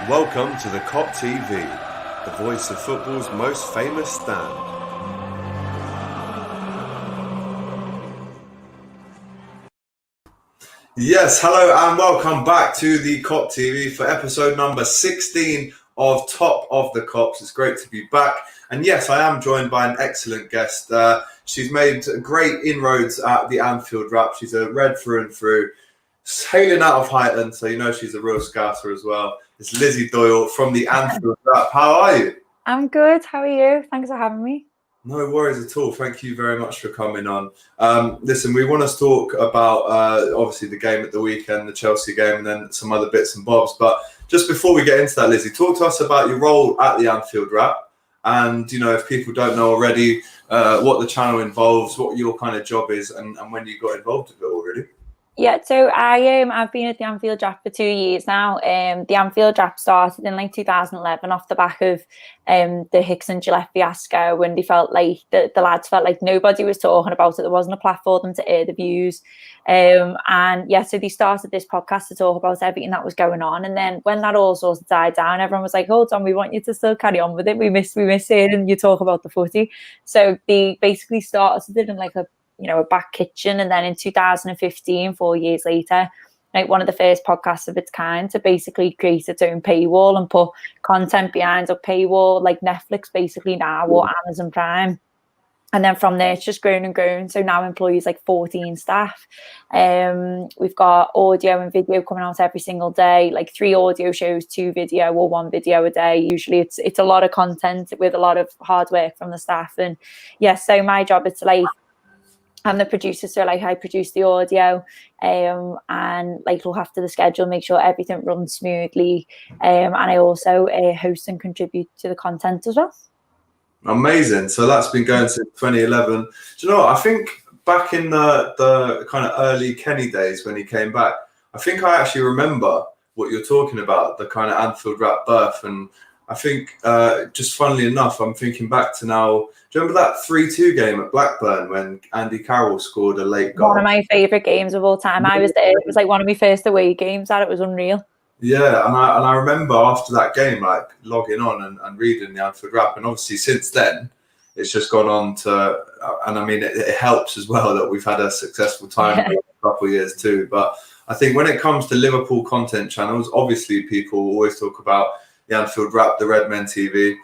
Welcome to the Kop TV, the voice of football's most famous stand. Yes, hello and welcome back to the Kop TV for episode number 16 of Top of the Kops. It's great to be back. And yes, I am joined by an excellent guest. She's made great inroads at the Anfield Wrap. She's a red through and through, hailing out of Highland, so you know she's a real scouser as well. It's Lizzie Doyle from the Anfield Wrap. How are you? I'm good. How are you? Thanks for having me. No worries at all. Thank you very much for coming on. Listen, we want to talk about obviously the game at the weekend, the Chelsea game, and then some other bits and bobs. But just before we get into that, Lizzie, talk to us about your role at the Anfield Wrap. And, you know, if people don't know already what the channel involves, what your kind of job is and when you got involved with it already. Yeah, so I've been at the Anfield Wrap for 2 years now. The Anfield Wrap started in like 2011 off the back of the Hicks and Gillette fiasco, when they felt like the lads felt like nobody was talking about it. There wasn't a platform for them to air the views. And yeah, so they started this podcast to talk about everything that was going on. And then when that all sort of died down, everyone was like, hold on, we want you to still carry on with it. We miss hearing you talk about the footy. So they basically started it in like a back kitchen. And then in 2015, 4 years later, like one of the first podcasts of its kind to basically create its own paywall and put content behind a paywall, like Netflix basically now, or Amazon Prime. And then from there, it's just grown and grown. So now employs like 14 staff. We've got audio and video coming out every single day, like 3 audio shows, 2 video, or 1 video a day. Usually it's a lot of content with a lot of hard work from the staff. And yes, so my job is to like, I'm the producer, so like I produce the audio and like look after the schedule, make sure everything runs smoothly. And I also host and contribute to the content as well. Amazing. So that's been going since 2011. Do you know what? I think back in the kind of early Kenny days when he came back, I think I actually remember what you're talking about, the kind of Anfield Wrap birth. And I think just funnily enough, I'm thinking back to now. Do you remember that 3-2 game at Blackburn when Andy Carroll scored a late goal? One of my favourite games of all time. I was there. It was like one of my first away games. It was unreal. Yeah, and I remember after that game, like logging on and reading the Anfield Wrap, and obviously since then, it's just gone on to, and I mean, it helps as well that we've had a successful time for a couple of years too. But I think when it comes to Liverpool content channels, obviously people always talk about the Anfield Wrap, the Red Men TV.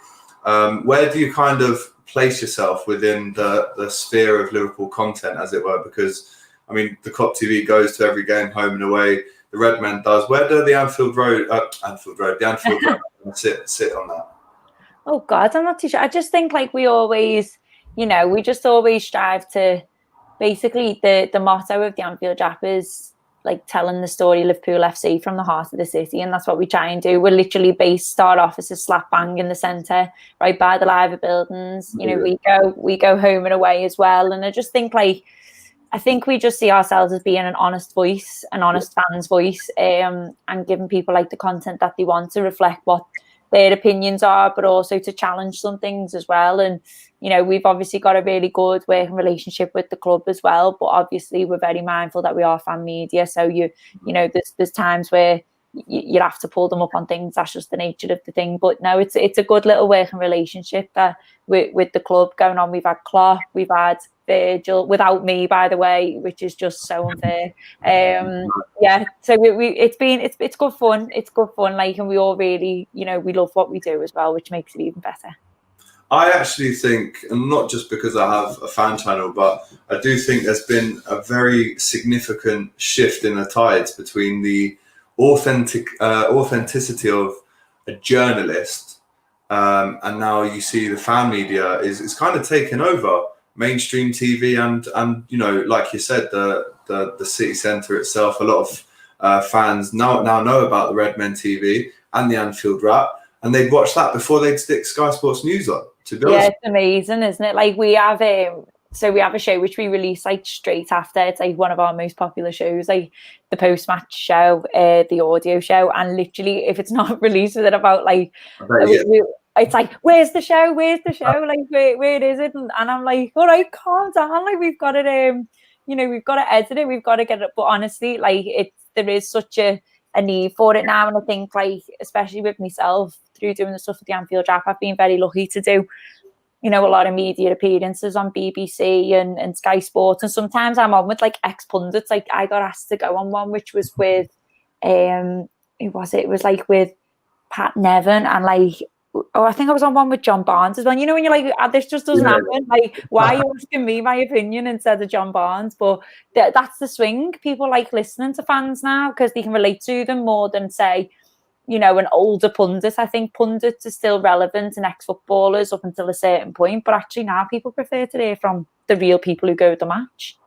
Where do you kind of place yourself within the sphere of Liverpool content, as it were? Because I mean, the Kop TV goes to every game, home and away. The Red Men does. Where do the Anfield Wrap sit on that? Oh God, I'm not too sure. I just think like we always strive to basically the motto of the Anfield Wrap is like telling the story Liverpool FC from the heart of the city, and that's what we try and do. We're literally start off as a slap bang in the centre, right by the live buildings. You know, we go home and away as well, and I just think like. I think we just see ourselves as being an honest voice, an honest fan's voice, and giving people like the content that they want to reflect what their opinions are, but also to challenge some things as well. And, you know, we've obviously got a really good working relationship with the club as well, but obviously we're very mindful that we are fan media. So, there's times where you have to pull them up on things. That's just the nature of the thing. But no, it's a good little working relationship with the club going on. We've had Klopp, we've had Virgil, without me, by the way, which is just so unfair. So it's good fun. It's good fun. Like, and we all really, we love what we do as well, which makes it even better. I actually think, and not just because I have a fan channel, but I do think there's been a very significant shift in the tides between the authenticity of a journalist, and now you see the fan media is kind of taken over mainstream TV, and like you said, the city centre itself. A lot of fans now know about the Red Men TV and the Anfield Wrap, and they'd watch that before they'd stick Sky Sports News on. To be honest, it's amazing, isn't it? Like we have a show which we release like straight after. It's like one of our most popular shows, like the post-match show, the audio show, and literally if it's not released within about like it's like, where's the show? Like, where is it? And I'm like, all right, calm down. Like, we've got it, we've got to edit it. We've got to get it. But honestly, like, there is such a a need for it now. And I think, like, especially with myself, through doing the stuff with the Anfield Wrap, I've been very lucky to do, you know, a lot of media appearances on BBC and Sky Sports. And sometimes I'm on with like ex-pundits. Like I got asked to go on one, which was with, who was it? It was like with Pat Nevin and like, oh, I think I was on one with John Barnes as well. You know, when you're like, this just doesn't happen. Like, why are you asking me my opinion instead of John Barnes? But that's the swing. People like listening to fans now because they can relate to them more than, say, you know, an older pundit. I think pundits are still relevant and ex-footballers up until a certain point. But actually now people prefer to hear from the real people who go to the match.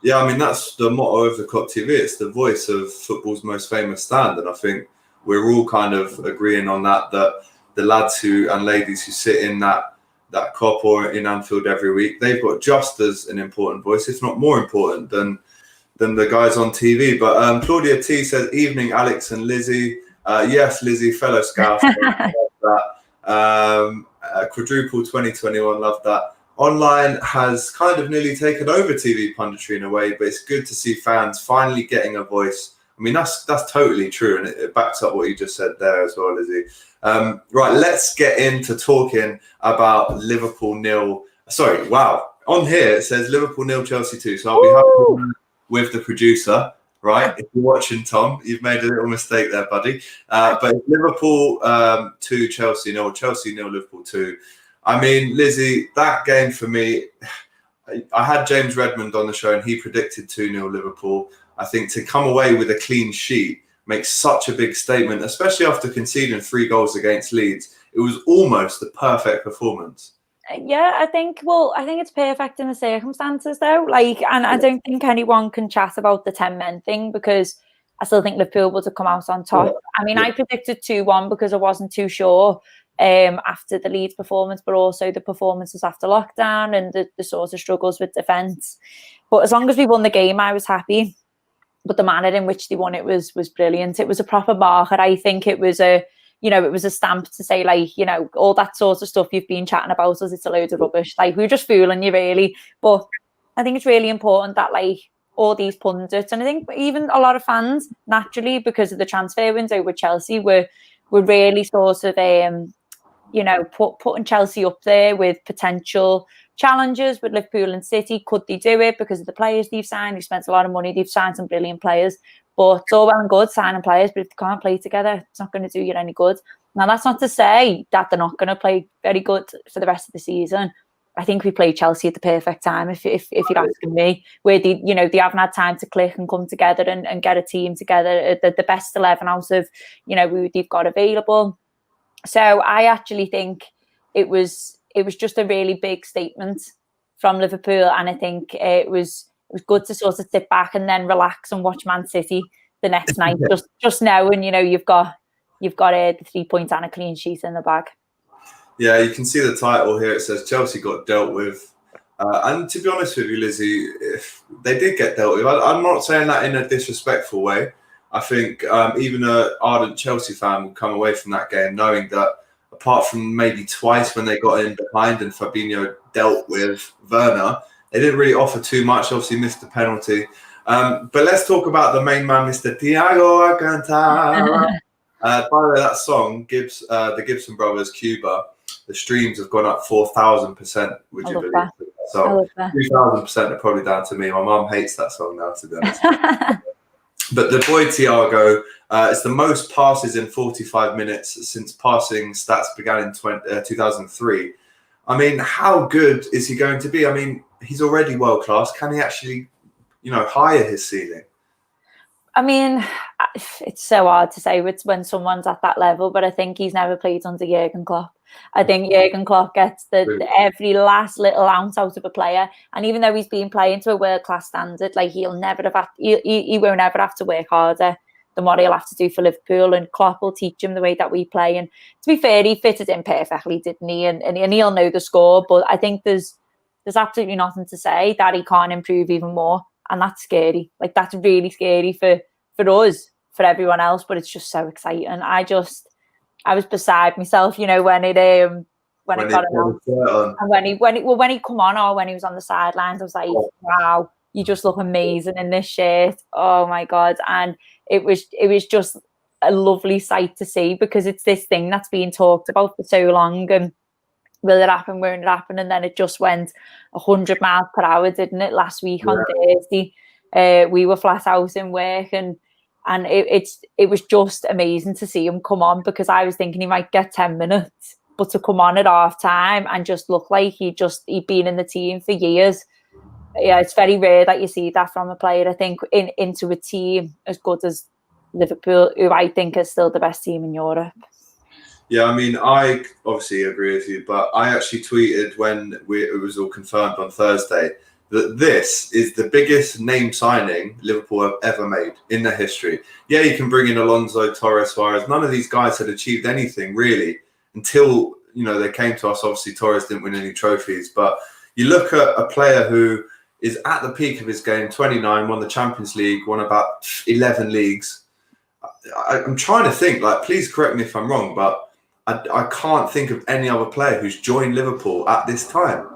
Yeah, I mean, that's the motto of the Kop TV. It's the voice of football's most famous stand. And I think we're all kind of agreeing on that the lads and ladies who sit in that Kop or in Anfield every week, they've got just as an important voice, if not more important than the guys on TV. But Claudia T says, evening, Alex and Lizzie. Yes, Lizzie, fellow scout. Love that. Quadruple 2021, love that. Online has kind of nearly taken over TV punditry in a way, but it's good to see fans finally getting a voice. I mean, that's totally true, and it backs up what you just said there as well, Lizzie. Right, let's get into talking about Liverpool nil. Sorry, wow. On here it says Liverpool nil, Chelsea 2. So I'll be happy with the producer, right? If you're watching, Tom, you've made a little mistake there, buddy. But Liverpool 2, Chelsea 0, Chelsea 0, Liverpool 2. I mean, Lizzie, that game for me, I had James Redmond on the show and he predicted 2-0 Liverpool. I think to come away with a clean sheet makes such a big statement, especially after conceding 3 goals against Leeds. It was almost the perfect performance. Yeah, I think it's perfect in the circumstances though. Like, and I don't think anyone can chat about the 10 men thing because I still think Liverpool would have come out on top. I mean, I predicted 2-1 because I wasn't too sure after the Leeds performance, but also the performances after lockdown and the sort of struggles with defence. But as long as we won the game, I was happy. But the manner in which they won it was brilliant. It was a proper marker. I think it was a stamp to say, like, you know, all that sort of stuff you've been chatting about us, it's a load of rubbish. Like, we were just fooling you, really. But I think it's really important that, like, all these pundits, and I think even a lot of fans, naturally, because of the transfer window with Chelsea, were really sort of, you know, putting Chelsea up there with potential challenges with Liverpool and City. Could they do it because of the players they've signed? They've spent a lot of money. They've signed some brilliant players. But it's all well and good signing players, but if they can't play together, it's not going to do you any good. Now, that's not to say that they're not going to play very good for the rest of the season. I think we played Chelsea at the perfect time, if you're asking me, where they haven't had time to click and come together and get a team together, the best 11 out of, you know, they've got available. So I actually think it was just a really big statement from Liverpool, and I think it was good to sort of sit back and then relax and watch Man City the next night, just knowing, you know, you've got the 3 points and a clean sheet in the bag. Yeah, you can see the title here. It says Chelsea got dealt with. And to be honest with you, Lizzie, if they did get dealt with, I'm not saying that in a disrespectful way. I think even an ardent Chelsea fan will come away from that game knowing that apart from maybe twice when they got in behind and Fabinho dealt with Werner, they didn't really offer too much. Obviously missed the penalty. But let's talk about the main man, Mr. Thiago Alcantara. By the way, that song, the Gibson Brothers, Cuba, the streams have gone up 4,000%. Would you believe that? So 2,000% are probably down to me. My mum hates that song now, to be honest. But the boy Thiago, it's the most passes in 45 minutes since passing stats began in 2003. I mean, how good is he going to be? I mean, he's already world class. Can he actually, you know, higher his ceiling? I mean, it's so hard to say when someone's at that level, but I think he's never played under Jurgen Klopp. I think Jurgen Klopp gets every last little ounce out of a player, and even though he's been playing to a world-class standard, like he won't ever have to work harder than what he'll have to do for Liverpool, and Klopp will teach him the way that we play. And to be fair, he fitted in perfectly, didn't he? And he'll know the score, but I think there's absolutely nothing to say that he can't improve even more. And that's scary. Like, that's really scary for us, for everyone else, but it's just so exciting. I was beside myself, you know, when it got announced. And when he come on or when he was on the sidelines, I was like, wow, you just look amazing in this shirt. Oh my God. And it was just a lovely sight to see, because it's this thing that's being talked about for so long, and will it happen, won't it happen? And then it just went 100 miles per hour, didn't it, last week on Thursday? We were flat out in work, and it was just amazing to see him come on, because I was thinking he might get 10 minutes, but to come on at half time and just look like he'd been in the team for years. Yeah, it's very rare that you see that from a player, I think, into a team as good as Liverpool, who I think is still the best team in Europe. Yeah, I mean, I obviously agree with you, but I actually tweeted when it was all confirmed on Thursday that this is the biggest name signing Liverpool have ever made in their history. Yeah, you can bring in Alonso, Torres, Suarez. None of these guys had achieved anything really until, they came to us. Obviously, Torres didn't win any trophies, but you look at a player who is at the peak of his game, 29, won the Champions League, won about 11 leagues. I'm trying to think, please correct me if I'm wrong, but I can't think of any other player who's joined Liverpool at this time.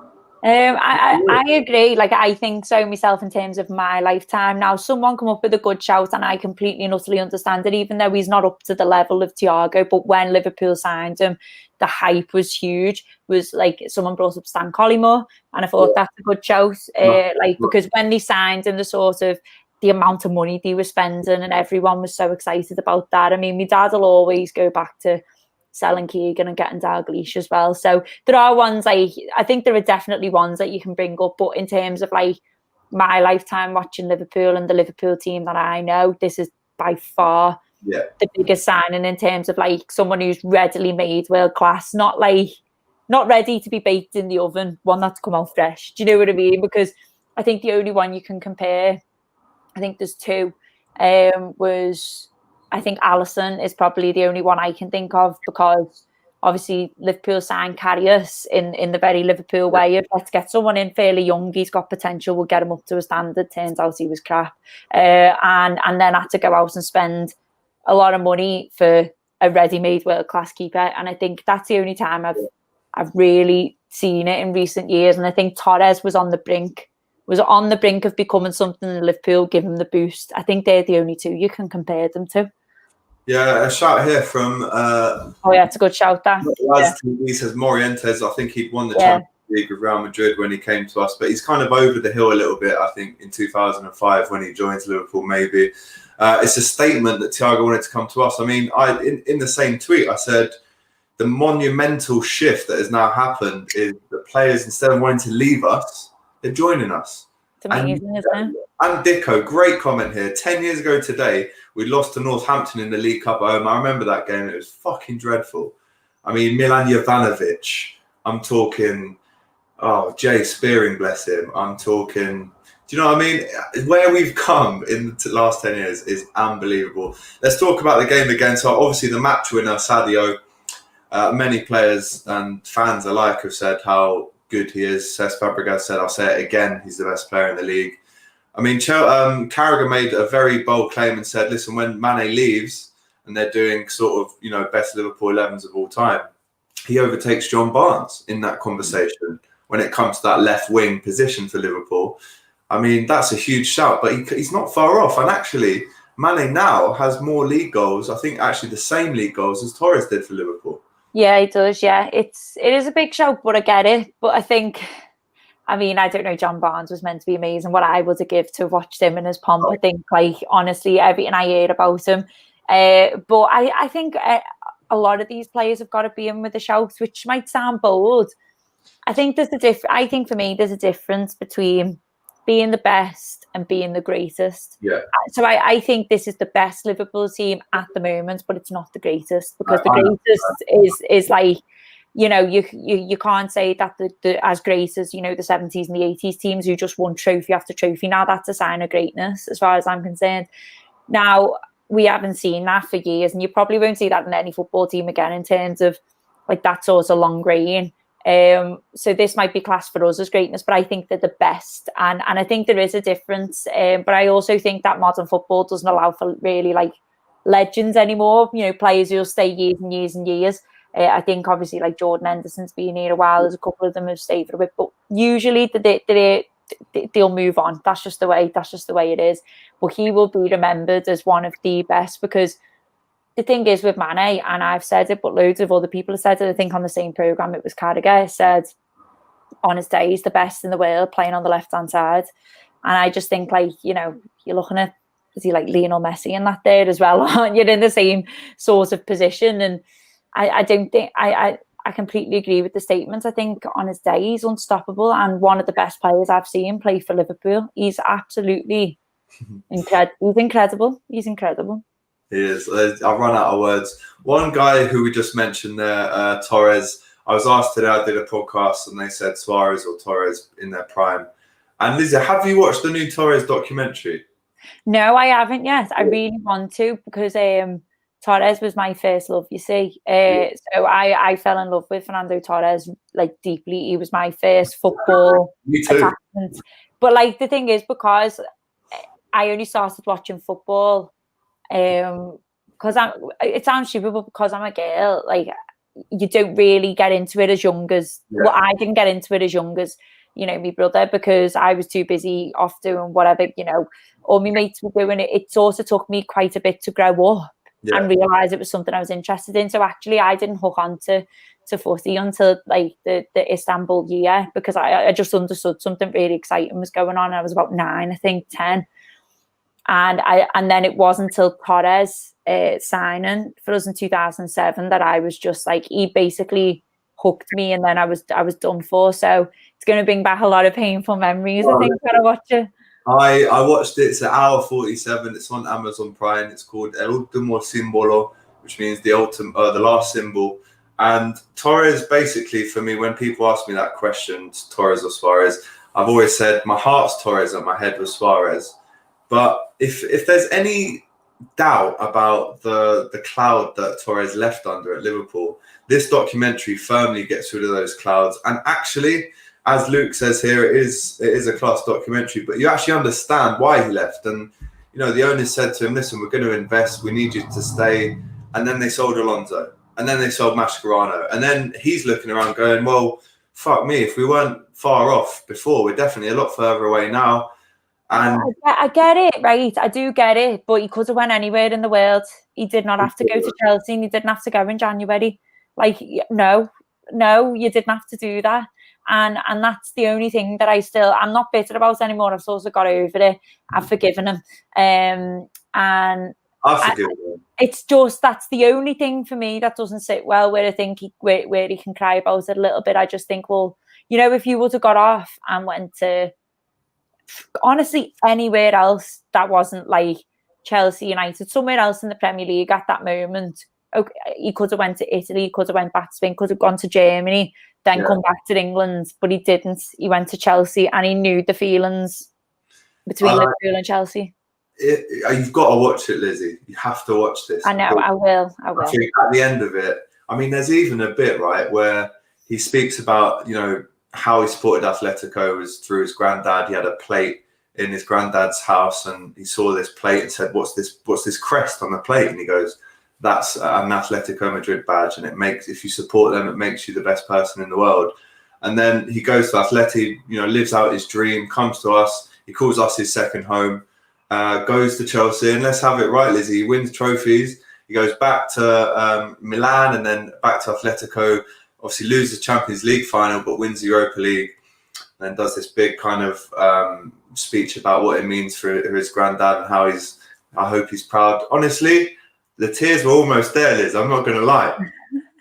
I agree. I think so myself in terms of my lifetime. Now, someone come up with a good shout, and I completely and utterly understand it, even though he's not up to the level of Thiago. But when Liverpool signed him, the hype was huge. Was someone brought up Stan Collymore, and I thought that's a good shout. Because when they signed him, the amount of money they were spending, and everyone was so excited about that. I mean, my dad will always go back to selling Keegan and getting Dalglish as well. So there are ones I think there are definitely ones that you can bring up. But in terms of my lifetime watching Liverpool and the Liverpool team that I know, this is by far the biggest signing in terms of someone who's readily made, world class, not ready to be baked in the oven, one that's come out fresh. Do you know what I mean? Because I think the only one you can compare, I think there's two, I think Alisson is probably the only one I can think of, because obviously Liverpool signed Karius in the very Liverpool way of, let's get someone in fairly young, he's got potential, we'll get him up to a standard. Turns out he was crap, and then had to go out and spend a lot of money for a ready-made world-class keeper. And I think that's the only time I've really seen it in recent years. And I think Torres was on the brink of becoming something in Liverpool, give him the boost. I think they're the only two you can compare them to. Yeah, a shout here from it's a good shout, that. He says Morientes, I think he'd won the Champions League with Real Madrid when he came to us, but he's kind of over the hill a little bit, I think, in 2005 when he joined Liverpool, maybe. It's a statement that Thiago wanted to come to us. I mean, in the same tweet, I said the monumental shift that has now happened is that players, instead of wanting to leave us, they're joining us. It's amazing, isn't it? And Dicko, great comment here. 10 years ago today, we lost to Northampton in the League Cup at home. I remember that game. It was fucking dreadful. I mean, Milan Jovanovic. I'm talking, Jay Spearing, bless him. I'm talking, do you know what I mean? Where we've come in the last 10 years is unbelievable. Let's talk about the game again. So obviously the match winner, Sadio, many players and fans alike have said how good he is. Cesc Fabregas said, I'll say it again, he's the best player in the league. I mean, Carragher made a very bold claim and said, listen, when Mane leaves and they're doing sort of, best Liverpool 11s of all time, he overtakes John Barnes in that conversation when it comes to that left wing position for Liverpool. I mean, that's a huge shout, but he's not far off. And actually, Mane now has more league goals, I think actually the same league goals as Torres did for Liverpool. Yeah, it does. Yeah, it is a big shout, but I get it. But I think, I mean, I don't know, John Barnes was meant to be amazing. What I would have give to watch him in his pomp, I think, honestly, everything I heard about him. But I think a lot of these players have got to be in with a shout, which might sound bold. I think I think for me, there's a difference between being the best and being the greatest. Yeah. So I think this is the best Liverpool team at the moment, but it's not the greatest, because the greatest is you can't say that the as great as, the 70s and the 80s teams who just won trophy after trophy. Now that's a sign of greatness as far as I'm concerned. Now, we haven't seen that for years, and you probably won't see that in any football team again in terms of that sort of long reign. So this might be classed for us as greatness, but I think they're the best, and I think there is a difference. But I also think that modern football doesn't allow for really legends anymore. Players who'll stay years and years and years. I think obviously Jordan Henderson's been here a while. There's a couple of them who've stayed for a bit, but usually they'll move on. That's just the way it is. But he will be remembered as one of the best, because the thing is with Mane, and I've said it, but loads of other people have said it. I think on the same programme, it was Carragher said on his day he's the best in the world playing on the left-hand side. And I just think, like, you know, you're looking at, is he like Lionel Messi in that there as well? Aren't you in the same sort of position? And I don't think, I completely agree with the statements. I think on his day he's unstoppable and one of the best players I've seen play for Liverpool. He's absolutely incredible. He's incredible. He is. I've run out of words. One guy who we just mentioned there, Torres. I was asked today, I did a podcast and they said Suarez or Torres in their prime. And Lizzie, have you watched the new Torres documentary? No, I haven't yet. I really want to, because Torres was my first love, you see. So I fell in love with Fernando Torres, like, deeply. He was my first football attachment. But, like, the thing is, because I only started watching football, because it sounds stupid, but because I'm a girl, like, you don't really get into it as young as, well, I didn't get into it as young as, you know, my brother, because I was too busy off doing whatever, you know, all my mates were doing it. It sort of took me quite a bit to grow up and realise it was something I was interested in. So actually I didn't hook on to footy until like the Istanbul year, because I just understood something really exciting was going on. I was about 9, I think 10. And then it wasn't until Torres signing for us in 2007 that I was just like, he basically hooked me, and then I was done for. So it's going to bring back a lot of painful memories, I think, when I watch it. I watched it. It's an hour 47. It's on Amazon Prime. It's called El Último Símbolo, which means the last symbol. And Torres, basically, for me, when people ask me that question, Torres or Suarez, I've always said my heart's Torres and my head was Suarez. But if there's any doubt about the cloud that Torres left under at Liverpool, this documentary firmly gets rid of those clouds. And actually, as Luke says here, it is a class documentary, but you actually understand why he left. And, you know, the owners said to him, listen, we're going to invest, we need you to stay. And then they sold Alonso, and then they sold Mascherano. And then he's looking around going, well, fuck me, if we weren't far off before, we're definitely a lot further away now. And I get it, right? I do get it, but he could have went anywhere in the world. He did not have to go to Chelsea, and he didn't have to go in January. Like, no, you didn't have to do that. And that's the only thing that I'm not bitter about anymore. I've sort of got over it. I've forgiven him. And I've forgiven him. It's just, that's the only thing for me that doesn't sit well, where I think where he can cry about it a little bit. I just think, well, you know, if you would have got off and went to, honestly, anywhere else that wasn't like Chelsea, United, somewhere else in the Premier League at that moment, okay, he could have went to Italy, he could have went back to Spain, could have gone to Germany, then come back to England, but he didn't. He went to Chelsea, and he knew the feelings between Liverpool and Chelsea. You've got to watch it, Lizzie. You have to watch this. I know, I will. I think at the end of it, I mean, there's even a bit, right, where he speaks about, you know, how he supported Atletico was through his granddad. He had a plate in his granddad's house, and he saw this plate and said, what's this crest on the plate? And he goes, that's an Atletico Madrid badge, and it makes, if you support them, it makes you the best person in the world. And then he goes to Atleti, you know, lives out his dream, comes to us, he calls us his second home, goes to Chelsea, and let's have it right, Lizzie, he wins trophies, he goes back to Milan, and then back to Atletico, obviously loses the Champions League final, but wins the Europa League, and then does this big kind of speech about what it means for his granddad and how I hope he's proud. Honestly, the tears were almost there, Liz. I'm not going to lie.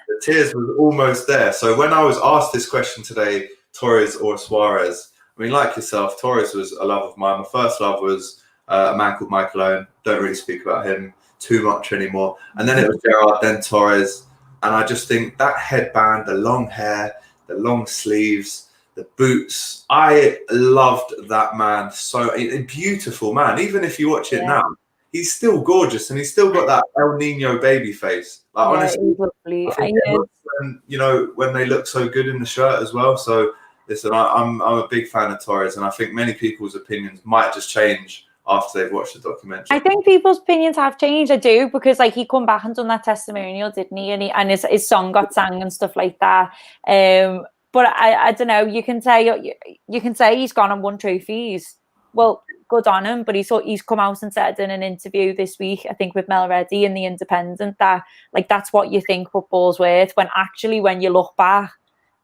The tears were almost there. So when I was asked this question today, Torres or Suarez, I mean, like yourself, Torres was a love of mine. My first love was a man called Michael Owen. Don't really speak about him too much anymore. And then it was Gerrard, then Torres. And I just think that headband, the long hair, the long sleeves, the boots, I loved that man. So a beautiful man. Even if you watch it now, he's still gorgeous, and he's still got that El Nino baby face. Like, honestly, when, you know, when they look so good in the shirt as well. So listen, I'm a big fan of Torres, and I think many people's opinions might just change after they've watched the documentary. I think people's opinions have changed. I do, because like he come back and done that testimonial, didn't he? And his song got sang and stuff like that. But I don't know. You can say he's gone and won trophies. Well, good on him. But he's come out and said in an interview this week, I think with Mel Reddy in The Independent, that like that's what you think football's worth, when actually when you look back,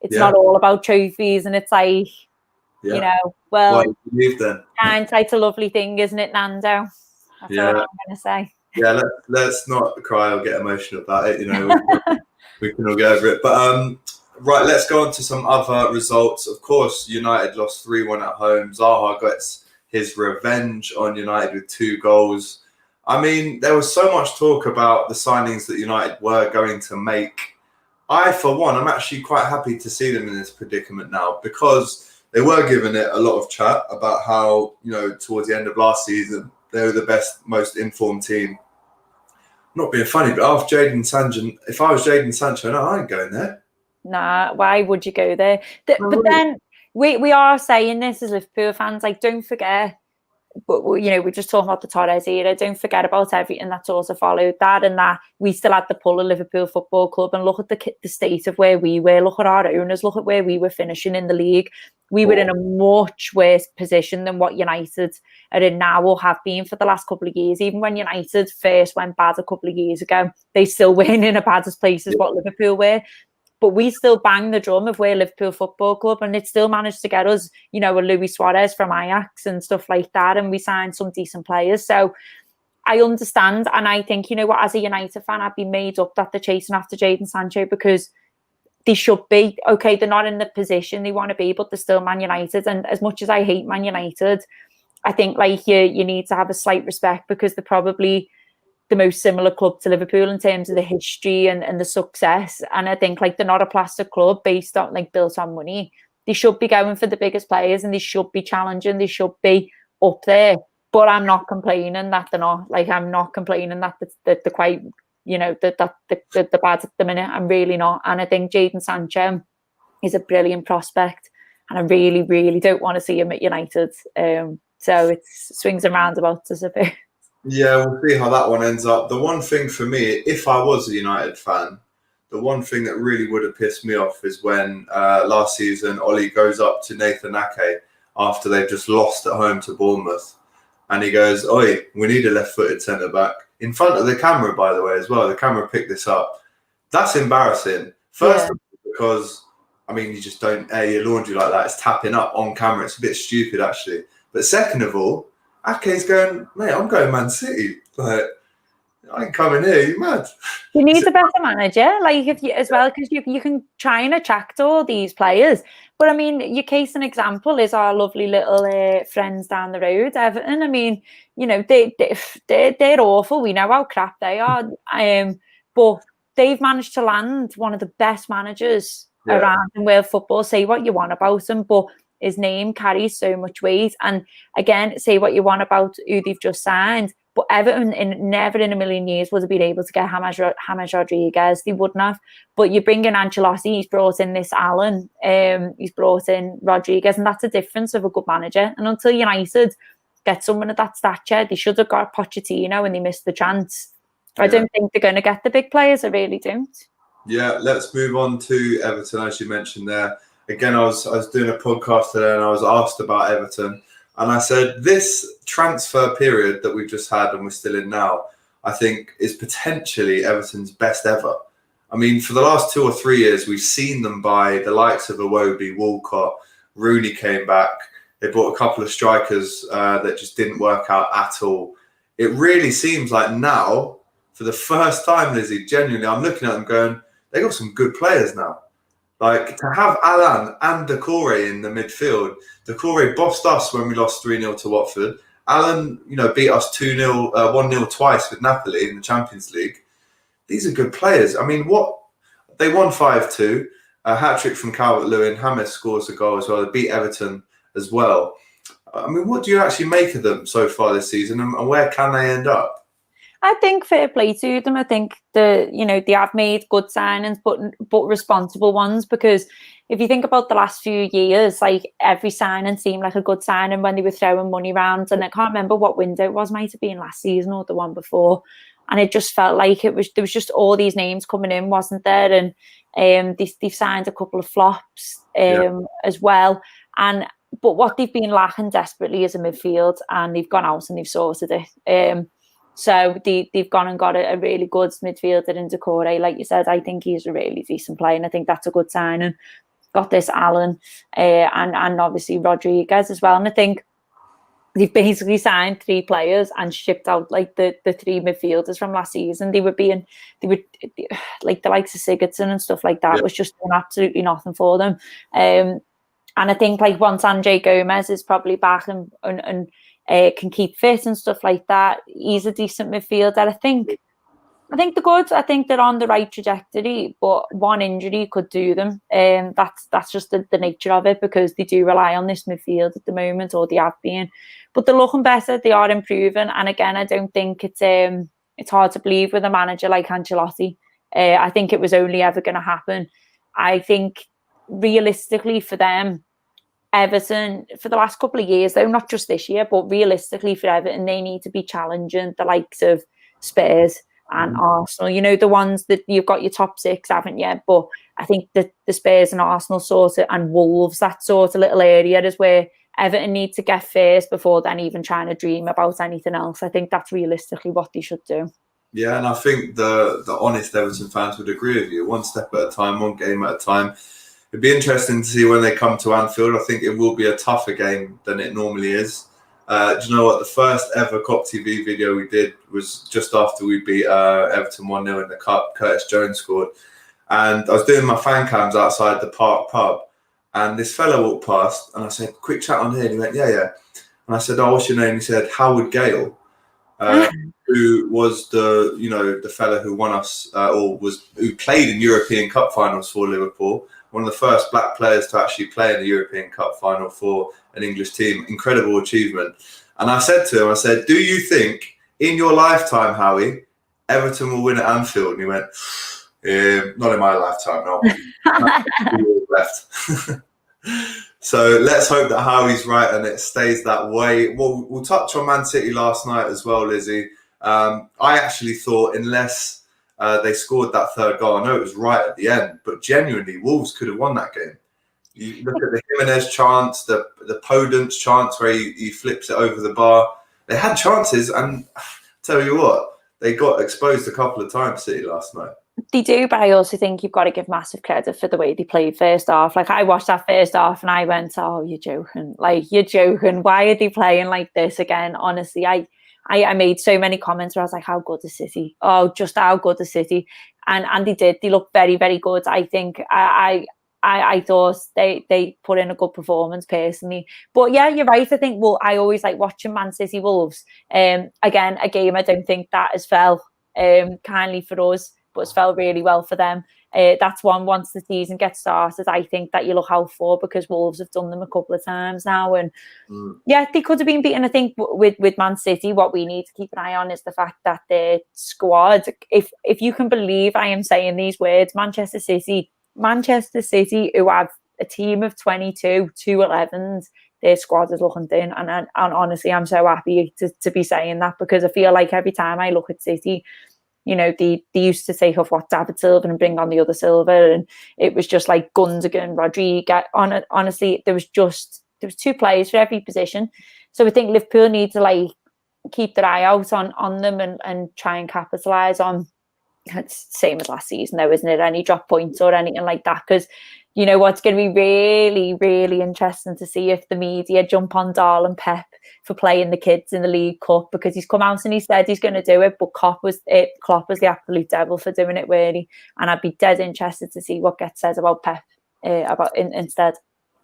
it's not all about trophies, and it's like, you know, well, what do you believe then? Hindsight's a lovely thing, isn't it, Nando? That's all I'm gonna say. Yeah, let's not cry or get emotional about it. You know, we can all get over it. But right, let's go on to some other results. Of course, United lost 3-1 at home. Zaha gets his revenge on United with 2 goals. I mean, there was so much talk about the signings that United were going to make. I, for one, I'm actually quite happy to see them in this predicament now, because they were given it a lot of chat about how, you know, towards the end of last season, they were the best, most informed team. Not being funny, but after Jadon Sancho, if I was Jadon Sancho, no, I ain't going there. Nah, why would you go there? But then we are saying this as Liverpool fans, like, don't forget, but you know, we're just talking about the Torres era. Don't forget about everything that's also followed that, and that we still had the pull of Liverpool Football Club. And look at the state of where we were. Look at our owners. Look at where we were finishing in the league. We were in a much worse position than what United are in now, or have been for the last couple of years. Even when United first went bad a couple of years ago, they still weren't in a bad place as what Liverpool were. But we still bang the drum of we're Liverpool Football Club, and it still managed to get us, you know, a Luis Suarez from Ajax and stuff like that, and we signed some decent players. So I understand, and I think, you know what, as a United fan, I'd be made up that they're chasing after Jadon Sancho, because they should be. Okay, they're not in the position they want to be, but they're still Man United. And as much as I hate Man United, I think like you need to have a slight respect, because they're probably the most similar club to Liverpool in terms of the history and the success. And I think like they're not a plastic club based on like built on money. They should be going for the biggest players, and they should be challenging. They should be up there. But I'm not complaining that they're not. Like, I'm not complaining that they're quite, you know, that they're bad at the minute. I'm really not. And I think Jadon Sancho is a brilliant prospect, and I really, really don't want to see him at United. So it's swings and roundabouts, I suppose. Yeah, we'll see how that one ends up. The one thing for me, if I was a United fan, the one thing that really would have pissed me off is when last season Ollie goes up to Nathan Ake after they've just lost at home to Bournemouth, and he goes, "Oi, we need a left-footed centre-back." In front of the camera, by the way, as well. The camera picked this up. That's embarrassing. First, because, I mean, you just don't air your laundry like that. It's tapping up on camera. It's a bit stupid, actually. But second of all, Ake's going, "Mate, I'm going Man City. Like, I ain't coming here. You mad?" You need a better manager, like, if you as well, because you can try and attract all these players. But I mean, your case and example is our lovely little friends down the road, Everton. I mean, you know, they're awful. We know how crap they are. But they've managed to land one of the best managers around in world football. Say what you want about him, but his name carries so much weight. And again, say what you want about who they've just signed, but Everton never in a million years would have been able to get James Rodriguez. They wouldn't have. But you bring in Ancelotti, he's brought in this Allen, he's brought in Rodriguez, and that's a difference of a good manager. And until United get someone of that stature, they should have got Pochettino, and they missed the chance. I don't think they're going to get the big players. I really don't. Yeah, let's move on to Everton, as you mentioned there. Again, I was doing a podcast today, and I was asked about Everton, and I said this transfer period that we've just had and we're still in now, I think is potentially Everton's best ever. I mean, for the last 2 or 3 years, we've seen them buy the likes of Iwobi, Walcott, Rooney came back. They bought a couple of strikers that just didn't work out at all. It really seems like now, for the first time, Lizzie, genuinely, I'm looking at them going, they got some good players now. Like, to have Alan and Doucouré in the midfield. Doucouré bossed us when we lost 3-0 to Watford. Alan, you know, beat us 2-0, 1-0 twice with Napoli in the Champions League. These are good players. I mean, they won 5-2. A hat-trick from Calvert-Lewin. James scores a goal as well. They beat Everton as well. I mean, what do you actually make of them so far this season, and where can they end up? I think fair play to them. I think they have made good signings, but responsible ones. Because if you think about the last few years, like, every signing seemed like a good signing when they were throwing money around. And I can't remember what window it was. Might have been last season or the one before. And it just felt like there was just all these names coming in, wasn't there? And they've signed a couple of flops as well. And but what they've been lacking desperately is a midfield, and they've gone out and they've sorted it. So they've gone and got a really good midfielder in Decore. Like you said, I think he's a really decent player, and I think that's a good sign. And got this Allen and obviously Rodriguez as well. And I think they've basically signed 3 players and shipped out like the 3 midfielders from last season. They were like the likes of Sigurdsson and stuff like that was just doing absolutely nothing for them. And I think like once Andre Gomez is probably back and can keep fit and stuff like that, he's a decent midfielder. I think they're good. I think they're on the right trajectory, but one injury could do them. That's just the nature of it, because they do rely on this midfield at the moment, or they have been. But they're looking better. They are improving. And again, I don't think it's hard to believe with a manager like Ancelotti. I think it was only ever going to happen. I think realistically for them, Everton, for the last couple of years, though, not just this year, but realistically for Everton, they need to be challenging the likes of Spurs and Arsenal. You know, the ones that you've got your top 6, haven't you? But I think that the Spurs and Arsenal sort of, and Wolves, that sort of little area is where Everton need to get first before then even trying to dream about anything else. I think that's realistically what they should do. Yeah, and I think the honest Everton fans would agree with you. One step at a time, one game at a time. It'd be interesting to see when they come to Anfield. I think it will be a tougher game than it normally is. Do you know what? The first ever Kop TV video we did was just after we beat Everton 1-0 in the Cup. Curtis Jones scored. And I was doing my fan cams outside the Park pub. And this fella walked past and I said, quick chat on here. And he went, yeah. And I said, oh, what's your name? He said, Howard Gale, who was the fella who won us, who played in European Cup finals for Liverpool. One of the first black players to actually play in a European Cup final for an English team. Incredible achievement. And I said to him, do you think in your lifetime, Howie, Everton will win at Anfield? And he went, not in my lifetime, no. Left. So let's hope that Howie's right and it stays that way. We'll touch on Man City last night as well, Lizzie. I actually thought unless they scored that third goal, I know it was right at the end, but genuinely Wolves could have won that game. You look at the Jimenez chance, the Podence chance where he flips it over the bar. They had chances, and tell you what, they got exposed a couple of times, City, last night. They do, but I also think you've got to give massive credit for the way they played first half. Like, I watched that first half and I went, oh, you're joking. Like, you're joking. Why are they playing like this again? Honestly, I made so many comments where I was like, how good is City? Oh, just how good is City? And they did. They looked very, very good. I think I thought they put in a good performance personally. But yeah, you're right. I think, I always like watching Man City Wolves. Again, a game I don't think that has fell kindly for us, but it's felt really well for them. That's one, once the season gets started, I think that you look out for, because Wolves have done them a couple of times now. And yeah, they could have been beaten. I think with Man City, what we need to keep an eye on is the fact that their squad, if you can believe I am saying these words, Manchester City, who have a team of 22, 2-11s, their squad is looking thin. And honestly, I'm so happy to be saying that, because I feel like every time I look at City, you know, they used to take off David Silva and bring on the other Silva, and it was just like Gundogan, Rodriguez. Honestly, there was 2 players for every position. So I think Liverpool need to keep their eye out on them and try and capitalise on. It's the same as last season, though, isn't it? Any drop points or anything like that, because you know what's going to be really, really interesting to see if the media jump on Dahl and Pep for playing the kids in the League Cup, because he's come out and he said he's going to do it, but Klopp was the absolute devil for doing it, really. And I'd be dead interested to see what gets said about Pep instead.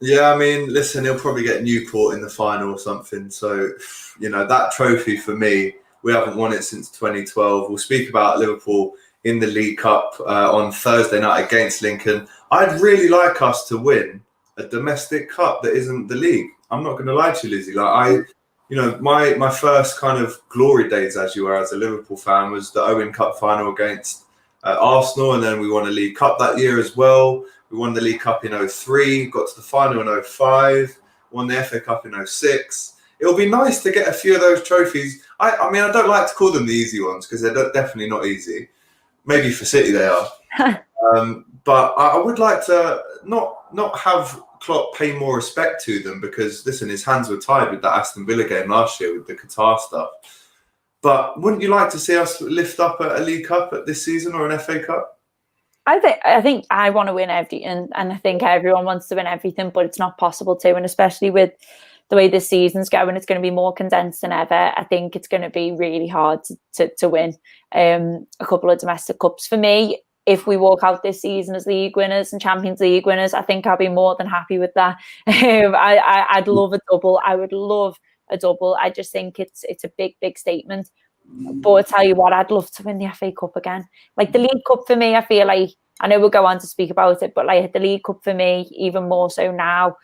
Yeah, I mean, listen, he'll probably get Newport in the final or something. So, you know, that trophy for me, we haven't won it since 2012. We'll speak about Liverpool in the League Cup on Thursday night against Lincoln. I'd really like us to win a domestic cup that isn't the league. I'm not going to lie to you, Lizzie. My first kind of glory days, as you were, as a Liverpool fan, was the Owen Cup final against Arsenal, and then we won a League Cup that year as well. We won the League Cup in 2003, got to the final in 2005, won the FA Cup in 2006. It'll be nice to get a few of those trophies. I mean, I don't like to call them the easy ones, because they're definitely not easy. Maybe for City they are. But I would like to not have Klopp pay more respect to them? Because listen, his hands were tied with that Aston Villa game last year with the Qatar stuff. But wouldn't you like to see us lift up a League Cup at this season or an FA Cup? I think I want to win everything, and I think everyone wants to win everything, but it's not possible to. And especially with the way this season's going, it's going to be more condensed than ever. I think it's going to be really hard to win a couple of domestic cups. For me, if we walk out this season as league winners and Champions League winners, I think I'll be more than happy with that. I'd love a double. I would love a double. I just think it's a big statement. But I tell you what, I'd love to win the FA Cup again. Like the League Cup for me, I feel like, I know we'll go on to speak about it, but like the League Cup for me, even more so now,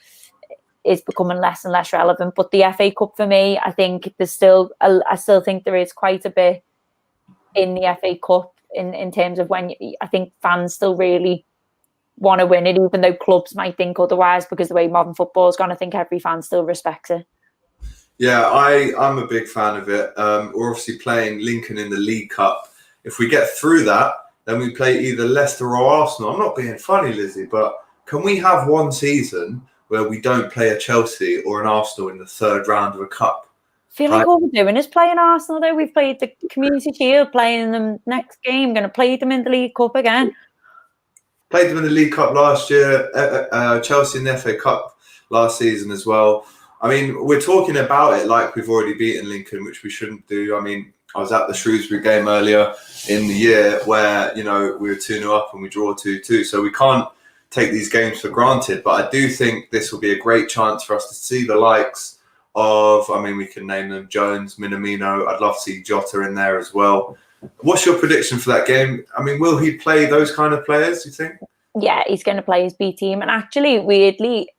is becoming less and less relevant. But the FA Cup for me, I think I still think there is quite a bit in the FA Cup in terms of when I think fans still really want to win it, even though clubs might think otherwise, because the way modern football is gone, I think every fan still respects it. Yeah, I'm a big fan of it. We're obviously playing Lincoln in the League Cup. If we get through that, then we play either Leicester or Arsenal. I'm not being funny, Lizzie, but can we have one season where we don't play a Chelsea or an Arsenal in the third round of a cup? I feel like all we're doing is playing Arsenal, though. We've played the Community Shield, playing them next game, going to play them in the League Cup again. Played them in the League Cup last year, Chelsea in the FA Cup last season as well. I mean, we're talking about it like we've already beaten Lincoln, which we shouldn't do. I mean, I was at the Shrewsbury game earlier in the year where, you know, we were 2-0 up and we draw 2-2. So we can't take these games for granted. But I do think this will be a great chance for us to see the likes of, I mean, we can name them, Jones, Minamino. I'd love to see Jota in there as well. What's your prediction for that game? I mean, will he play those kind of players, do you think? Yeah, he's going to play his B team. And actually, weirdly,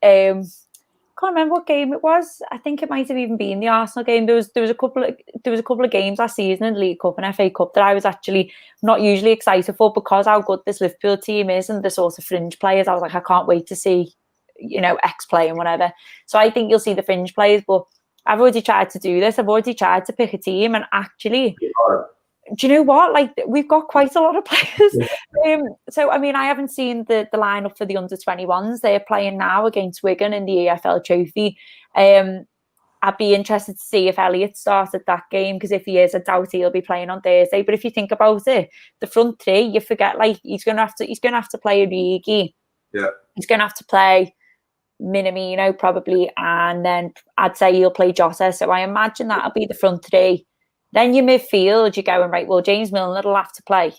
can't remember what game it was. I think it might have even been the Arsenal game. There was a couple of games last season in the League Cup and FA Cup that I was actually not usually excited for, because how good this Liverpool team is and the sort of fringe players. I was like, I can't wait to see, you know, X play and whatever. So I think you'll see the fringe players. But I've already tried to do this. I've already tried to pick a team, and actually, do you know what? Like, we've got quite a lot of players. So, I mean, I haven't seen the lineup for the under-21s. They're playing now against Wigan in the EFL Trophy. I'd be interested to see if Elliott started that game, because if he is, I doubt he'll be playing on Thursday. But if you think about it, the front three, you forget, like, he's gonna have to play Origi. Yeah. He's gonna have to play Minamino probably, and then I'd say he'll play Jota. So I imagine that'll be the front three. Then your midfield, you're going, right, well, James Milner will have to play.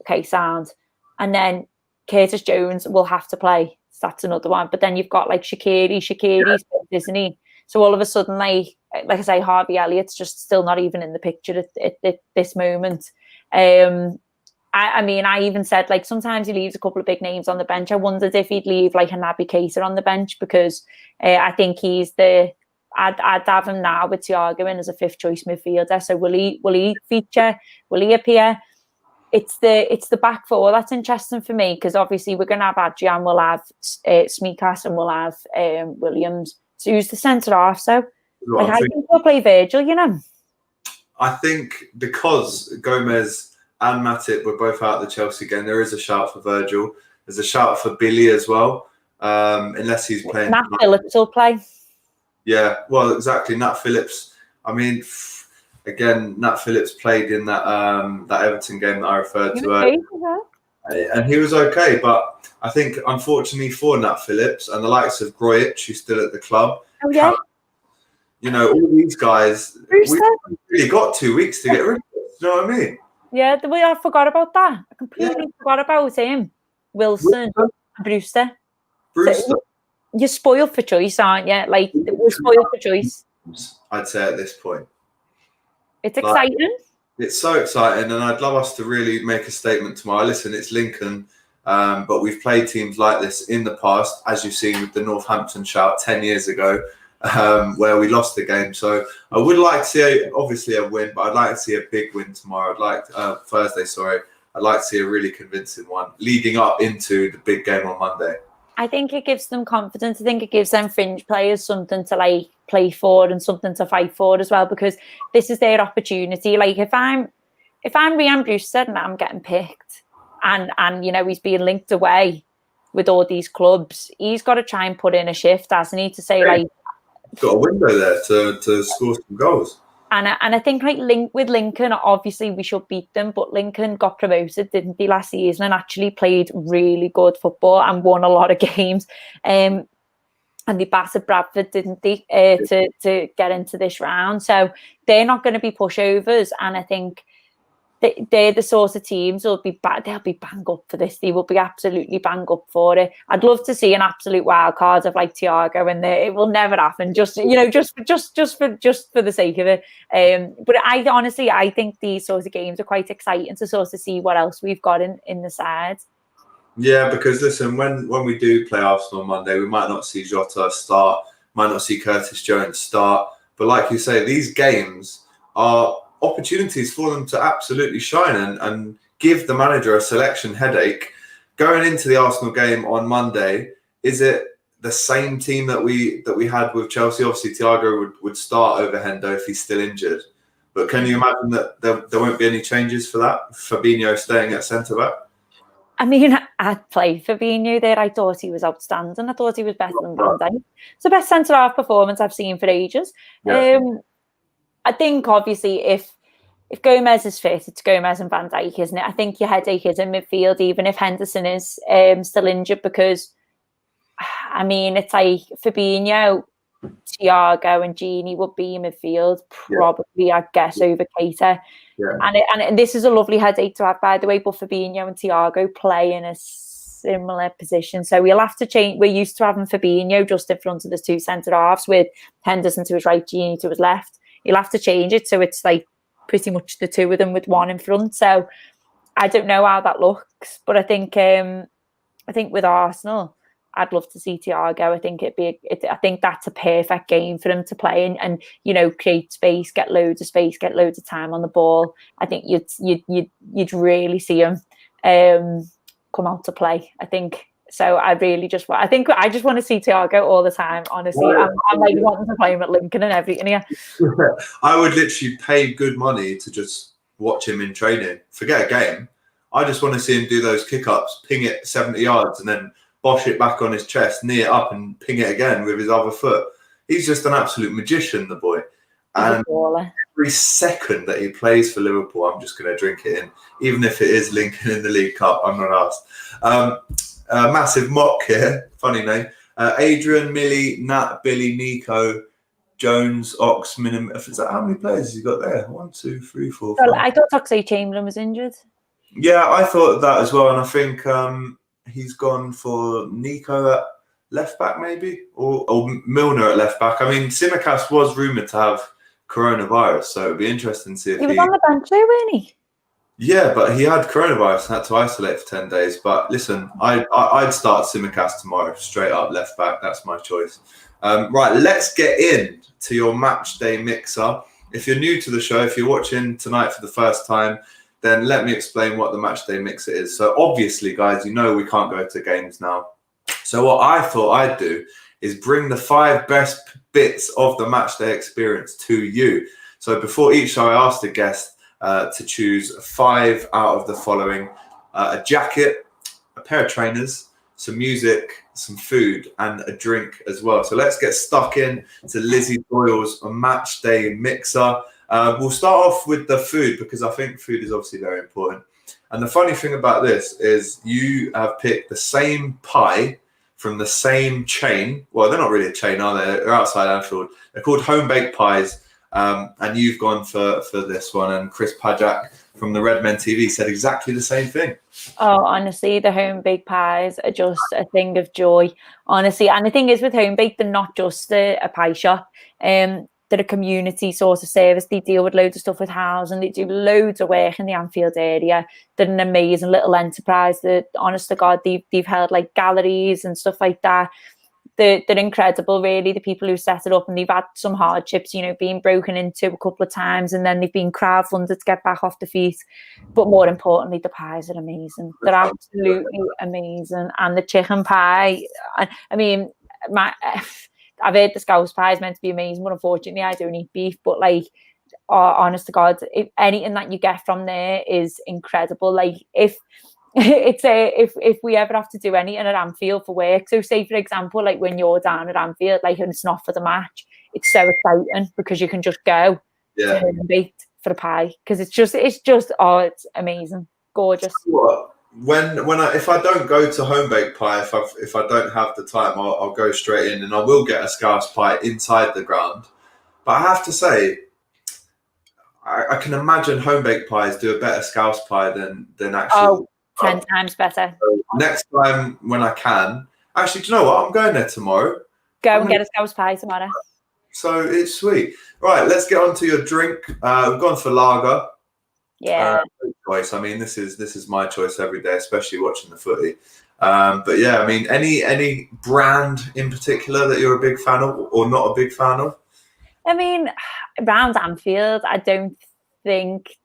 Okay, sound. And then Curtis Jones will have to play. So that's another one. But then you've got like Shaqiri's, isn't he? So all of a sudden, like I say, Harvey Elliott's just still not even in the picture at this moment. I mean, I even said, like, sometimes he leaves a couple of big names on the bench. I wondered if he'd leave like a Naby Keita on the bench, because I think he's I'd have him now with Thiago in as a fifth choice midfielder. So will he feature? Will he appear? It's the back four that's interesting for me, because obviously we're going to have Adrian, we'll have Smikas, and we'll have Williams. So who's the centre half? So like, I think we'll play Virgil, you know. I think because Gomez and Matip were both out of the Chelsea game, there is a shout for Virgil. There's a shout for Billy as well, unless he's playing. Nat Phillips will play. Yeah, well, exactly. Nat Phillips. I mean, again, Nat Phillips played in that Everton game that I referred to earlier, and he was okay. But I think, unfortunately for Nat Phillips and the likes of Grojic, who's still at the club, you know, all these guys, we've really got 2 weeks to get rid of it. You know what I mean? Yeah, I forgot about that. I completely forgot about him. Wilson, Brewster. So, you're spoiled for choice, aren't you? Like, we're spoiled for choice. I'd say at this point. It's exciting. It's so exciting, and I'd love us to really make a statement tomorrow. Listen, it's Lincoln, but we've played teams like this in the past, as you've seen with the Northampton shout 10 years ago, where we lost the game. So I would like to see, obviously, a win, but I'd like to see a big win tomorrow. Thursday, sorry. I'd like to see a really convincing one leading up into the big game on Monday. I think it gives them confidence. I think it gives them fringe players something to like play for and something to fight for as well, because this is their opportunity. Like, if I'm Rhian Brewster and I'm getting picked and you know, he's being linked away, with all these clubs, he's got to try and put in a shift, hasn't he, to say like, got a window there to score some goals. And I think like with Lincoln, obviously we should beat them, but Lincoln got promoted, didn't they, last season, and actually played really good football and won a lot of games. And they battered Bradford, didn't they, to get into this round. So they're not going to be pushovers, and I think they're the sort of teams they'll be bang up for this. They will be absolutely bang up for it. I'd love to see an absolute wild card of like Thiago in there. It will never happen. Just for the sake of it. But I think these sorts of games are quite exciting to sort of see what else we've got in the side. Yeah, because listen, when we do play Arsenal on Monday, we might not see Jota start, might not see Curtis Jones start, but like you say, these games are opportunities for them to absolutely shine and give the manager a selection headache. Going into the Arsenal game on Monday, is it the same team that we had with Chelsea? Obviously, Thiago would start over Hendo if he's still injured. But can you imagine that there won't be any changes for that? Fabinho staying at centre-back? I mean, I'd play Fabinho there. I thought he was outstanding. I thought he was better than Van Dijk. It's the best centre-half performance I've seen for ages. Yeah. I think, obviously, if Gomez is fit, it's Gomez and Van Dijk, isn't it? I think your headache is in midfield, even if Henderson is still injured, because, I mean, it's like Fabinho, Thiago and Gini would be in midfield, probably, I guess, over Keita. Yeah. And this is a lovely headache to have, by the way, but Fabinho and Thiago play in a similar position. So we'll have to change. We're used to having Fabinho just in front of the two centre-halves with Henderson to his right, Gini to his left. You'll have to change it so it's like pretty much the two of them with one in front. So I don't know how that looks, but I think with Arsenal, I'd love to see Thiago. I think I think that's a perfect game for him to play and create space, get loads of space, get loads of time on the ball. I think you'd really see him come out to play. I think so. I just want to see Thiago all the time. Honestly, I'm like wanting to play him at Lincoln and everything. Yeah. I would literally pay good money to just watch him in training. Forget a game. I just want to see him do those kick-ups, ping it 70 yards, and then bosh it back on his chest, knee it up, and ping it again with his other foot. He's just an absolute magician, the boy. And every second that he plays for Liverpool, I'm just going to drink it in, even if it is Lincoln in the League Cup. I'm not asked. Massive mock here, funny name. Adrian, Millie, Nat, Billy, Nico, Jones, Ox, Minim. Is that how many players has he got there? 1, 2, 3, 4, 5. I thought Oxlade-Chamberlain was injured. Yeah, I thought that as well, and I think he's gone for Nico at left back, maybe, or Milner at left back. I mean, Tsimikas was rumoured to have coronavirus, so it'd be interesting to see if he was on the bench though, wasn't he? Yeah, but he had coronavirus and had to isolate for 10 days. But listen, I'd start Tsimikas tomorrow, straight up left back. That's my choice. Right, let's get in to your match day mixer. If you're new to the show, if you're watching tonight for the first time, then let me explain what the match day mixer is. So obviously, guys, we can't go to games now. So what I thought I'd do is bring the 5 best bits of the match day experience to you. So before each show, I asked the guest to choose 5 out of the following: a jacket, a pair of trainers, some music, some food, and a drink as well. So let's get stuck in to Lizzie Doyle's match day mixer. We'll start off with the food because I think food is obviously very important. And the funny thing about this is you have picked the same pie from the same chain. Well, they're not really a chain, are they? They're outside Anfield. They're called home baked pies. And you've gone for this one. And Chris Pajak from the Redmen TV said exactly the same thing. Oh, honestly, the home baked pies are just a thing of joy, honestly. And the thing is with home baked, they're not just a pie shop. They're a community sort of service. They deal with loads of stuff with housing. They do loads of work in the Anfield area. They're an amazing little enterprise. That, honest to God, they've held like galleries and stuff like that. They're incredible, really, the people who set it up, and they've had some hardships, being broken into a couple of times, and then they've been crowdfunded to get back off the feet. But more importantly, the pies are amazing. They're absolutely amazing. And the chicken pie, I mean, I've heard the Scouse pie is meant to be amazing, but unfortunately I don't eat beef. But honest to God, anything that you get from there is incredible. Like if it's if we ever have to do anything at Anfield for work. So say for example, like when you're down at Anfield, like and it's not for the match, it's so exciting because you can just go to home baked for a pie because it's just oh, it's amazing, gorgeous. What? If I don't go to home baked pie, if I don't have the time, I'll go straight in and I will get a scouse pie inside the ground. But I have to say, I can imagine home baked pies do a better scouse pie than actual. 10 times better. So next time when I can, actually, do you know what? I'm going there tomorrow. Go and get a scouse pie tomorrow. So it's sweet. Right, let's get on to your drink. We've gone for lager. Yeah. Choice. I mean, this is my choice every day, especially watching the footy. But yeah, I mean, any brand in particular that you're a big fan of or not a big fan of? I mean, around Anfield, I don't think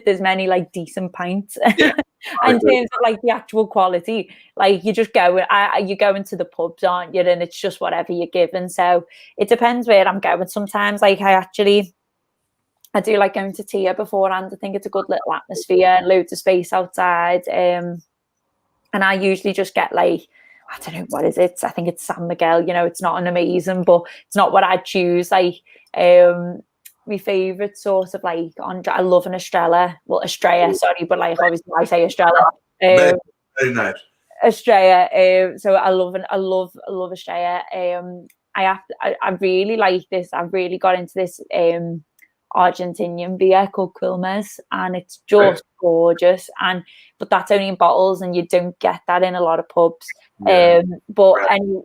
there's many like decent pints. Yeah, in terms of like the actual quality, like you just go, you go into the pubs, aren't you? And it's just whatever you're given. So it depends where I'm going. Sometimes, like I do like going to Tia beforehand. I think it's a good little atmosphere, loads of space outside. And I usually just get like, I don't know, what is it? I think it's San Miguel. You know, it's not an amazing, but it's not what I'd choose. Like, my favourite sort of like, I love an Estrella. Well, Estrella, sorry, but like obviously I say Estrella. Very nice. Estrella. So I love Estrella. I really like this. I've really got into this Argentinian beer called Quilmes, and it's just gorgeous. But that's only in bottles, and you don't get that in a lot of pubs. Yeah.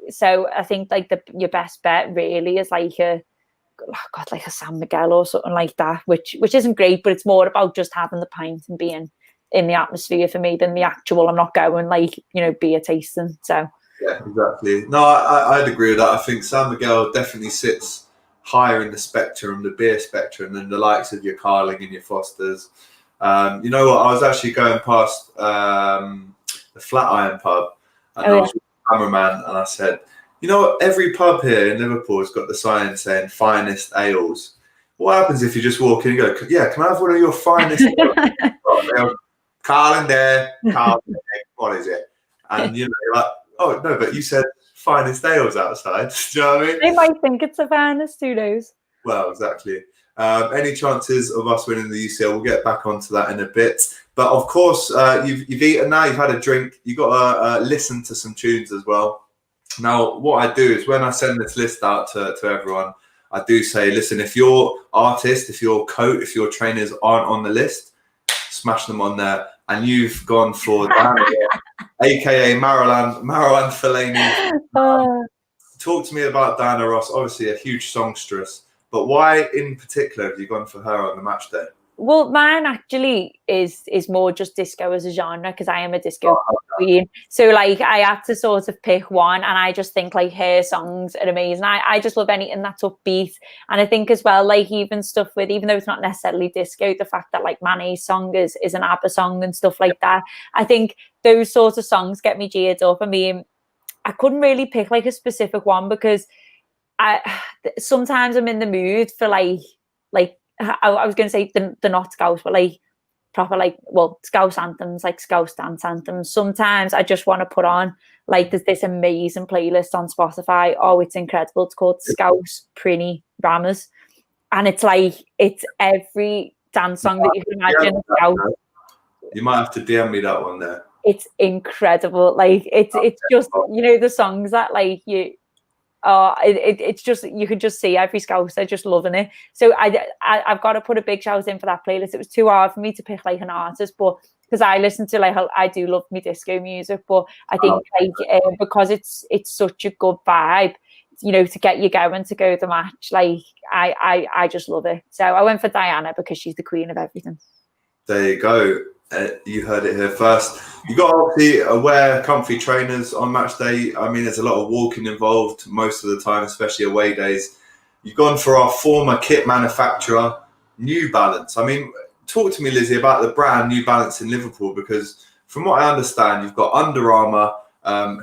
So I think like your best bet really is like like a San Miguel or something like that, which isn't great, but it's more about just having the pint and being in the atmosphere for me than the actual. I'm not going like, you know, beer tasting. So yeah, exactly. No, I'd agree with that. I think San Miguel definitely sits higher in the spectrum, the beer spectrum, than the likes of your Carling and your Fosters. You know what? I was actually going past the Flatiron pub, and I was with the cameraman, and I said, you know what? Every pub here in Liverpool has got the sign saying "finest ales." What happens if you just walk in and go, "Yeah, can I have one of your finest?" Carling there, Carling there. What is it? And you know, you're like, oh no, but you said finest ales outside. Do you know what I mean? They might think it's the finest, who knows? Well, exactly. Any chances of us winning the UCL? We'll get back onto that in a bit. But of course, you've eaten now. You've had a drink. You've got to listen to some tunes as well. Now, what I do is when I send this list out to everyone, I do say, listen, if your artist, if your coach, if your trainers aren't on the list, smash them on there. And you've gone for Diana, aka Marouane Fellaini. Talk to me about Diana Ross. Obviously, a huge songstress, but why in particular have you gone for her on the match day? Well, mine actually is more just disco as a genre because I am a disco queen. So like I had to sort of pick one, and I just think like her songs are amazing. I just love anything that's upbeat, and I think as well like even stuff with, even though it's not necessarily disco, the fact that like Mane's song is an ABBA song and stuff like that. I think those sorts of songs get me geared up. I mean, I couldn't really pick like a specific one because sometimes I'm in the mood for like. I was going to say the not Scouse, but like proper like, well, Scouse anthems, like Scouse dance anthems. Sometimes I just want to put on like there's this amazing playlist on Spotify. Oh, it's incredible. It's called Scouse Prinny Rammers, and it's like it's every dance song that you can imagine. You might have to DM me that one there. It's incredible. Like it's just, you know, the songs that like you. It's just, you could just see every Scouser just loving it. So I've got to put a big shout in for that playlist. It was too hard for me to pick like an artist, but because I listen to like, I do love me disco music, but I think like because it's such a good vibe, you know, to get you going to go to the match. Like I just love it. So I went for Diana because she's the queen of everything. There you go. You heard it here first. You got to obviously wear comfy trainers on match day. I mean, there's a lot of walking involved most of the time, especially away days. You've gone for our former kit manufacturer, New Balance. I mean, talk to me, Lizzie, about the brand New Balance in Liverpool, because from what I understand, you've got Under Armour,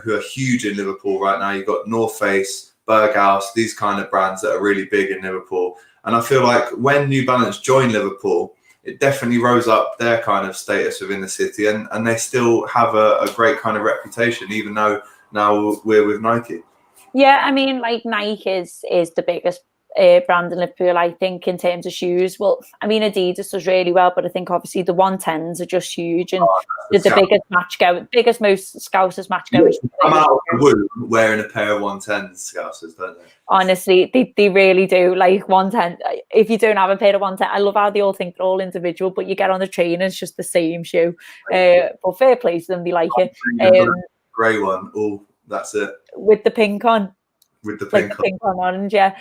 who are huge in Liverpool right now. You've got North Face, Berghaus, these kind of brands that are really big in Liverpool. And I feel like when New Balance joined Liverpool, it definitely rose up their kind of status within the city, and they still have a great kind of reputation, even though now we're with Nike. Yeah, I mean, like Nike is the biggest brand in Liverpool, I think, in terms of shoes. Well, I mean, Adidas does really well, but I think obviously the 110s are just huge, and they're the biggest, most Scousers match goers. Come out of the womb wearing a pair of 110s, Scousers, don't they? Honestly, they really do. Like 110, if you don't have a pair of 110, I love how they all think they're all individual, but you get on the train and it's just the same shoe. But fair play to them, they like it. Grey one, oh, that's it. With the pink on. With the pink, like the pink on orange, yeah.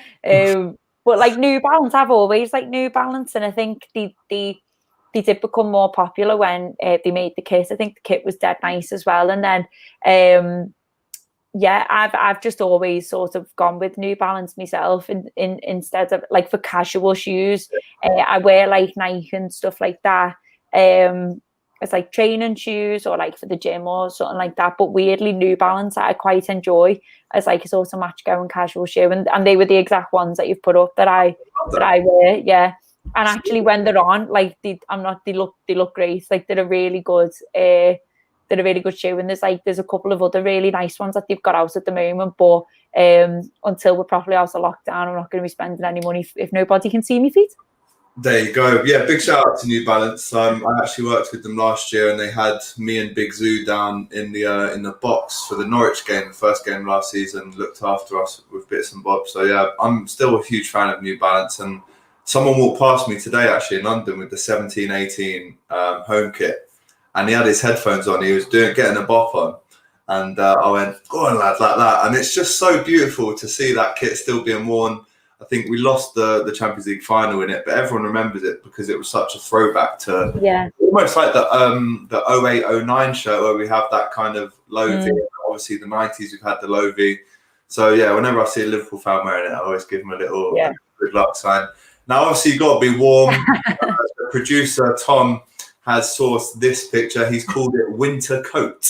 But like New Balance, I've always liked New Balance, and I think they did become more popular when they made the kit. I think the kit was dead nice as well. And then yeah, I've just always sort of gone with New Balance myself, instead of like for casual shoes. I wear like Nike and stuff like that. It's like training shoes or like for the gym or something like that. But weirdly, New Balance I quite enjoy as like a sort of match going casual shoe, and they were the exact ones that you've put up that I wear. Yeah, and actually when they're on, like they look great. Like they're a really good shoe, and there's a couple of other really nice ones that they've got out at the moment. But until we're properly out of lockdown, I'm not going to be spending any money if nobody can see me feet. There you go. Yeah, big shout out to New Balance. I actually worked with them last year, and they had me and Big Zoo down in the box for the Norwich game, the first game last season. Looked after us with bits and bobs. So yeah, I'm still a huge fan of New Balance. And someone walked past me today, actually in London, with the 17-18 home kit, and he had his headphones on. He was getting a bop on, and I went, "Go on, lad," like that. And it's just so beautiful to see that kit still being worn. I think we lost the Champions League final in it, but everyone remembers it because it was such a throwback to almost like the 08-09 shirt where we have that kind of low V. Obviously, the 90s we've had the low V. So yeah, whenever I see a Liverpool fan wearing it, I always give them a little good luck sign. Now, obviously, you've got to be warm. The producer Tom has sourced this picture. He's called it winter coat.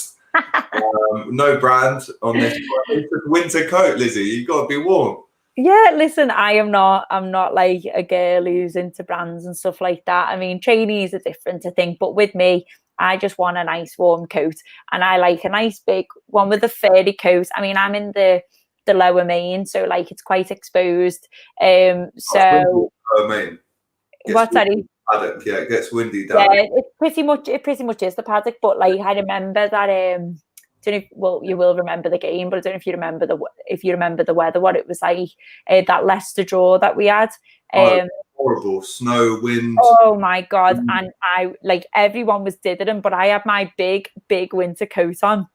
No brand on this. It's a winter coat, Lizzie. You've got to be warm. Yeah, listen, I'm not like a girl who's into brands and stuff like that. I mean, trainees are different, I think, but with me, I just want a nice warm coat, and I like a nice big one with a furry coat. I mean, I'm in the lower main, so like it's quite exposed. Lower main. What's that? Yeah, it gets windy down. Yeah, it pretty much is the paddock, but like I remember that don't know if, well, you will remember the game, but I don't know if you remember the weather, what it was like, that Leicester draw that we had. Horrible snow, wind. Oh my god! And I like everyone was dithering, but I had my big winter coat on,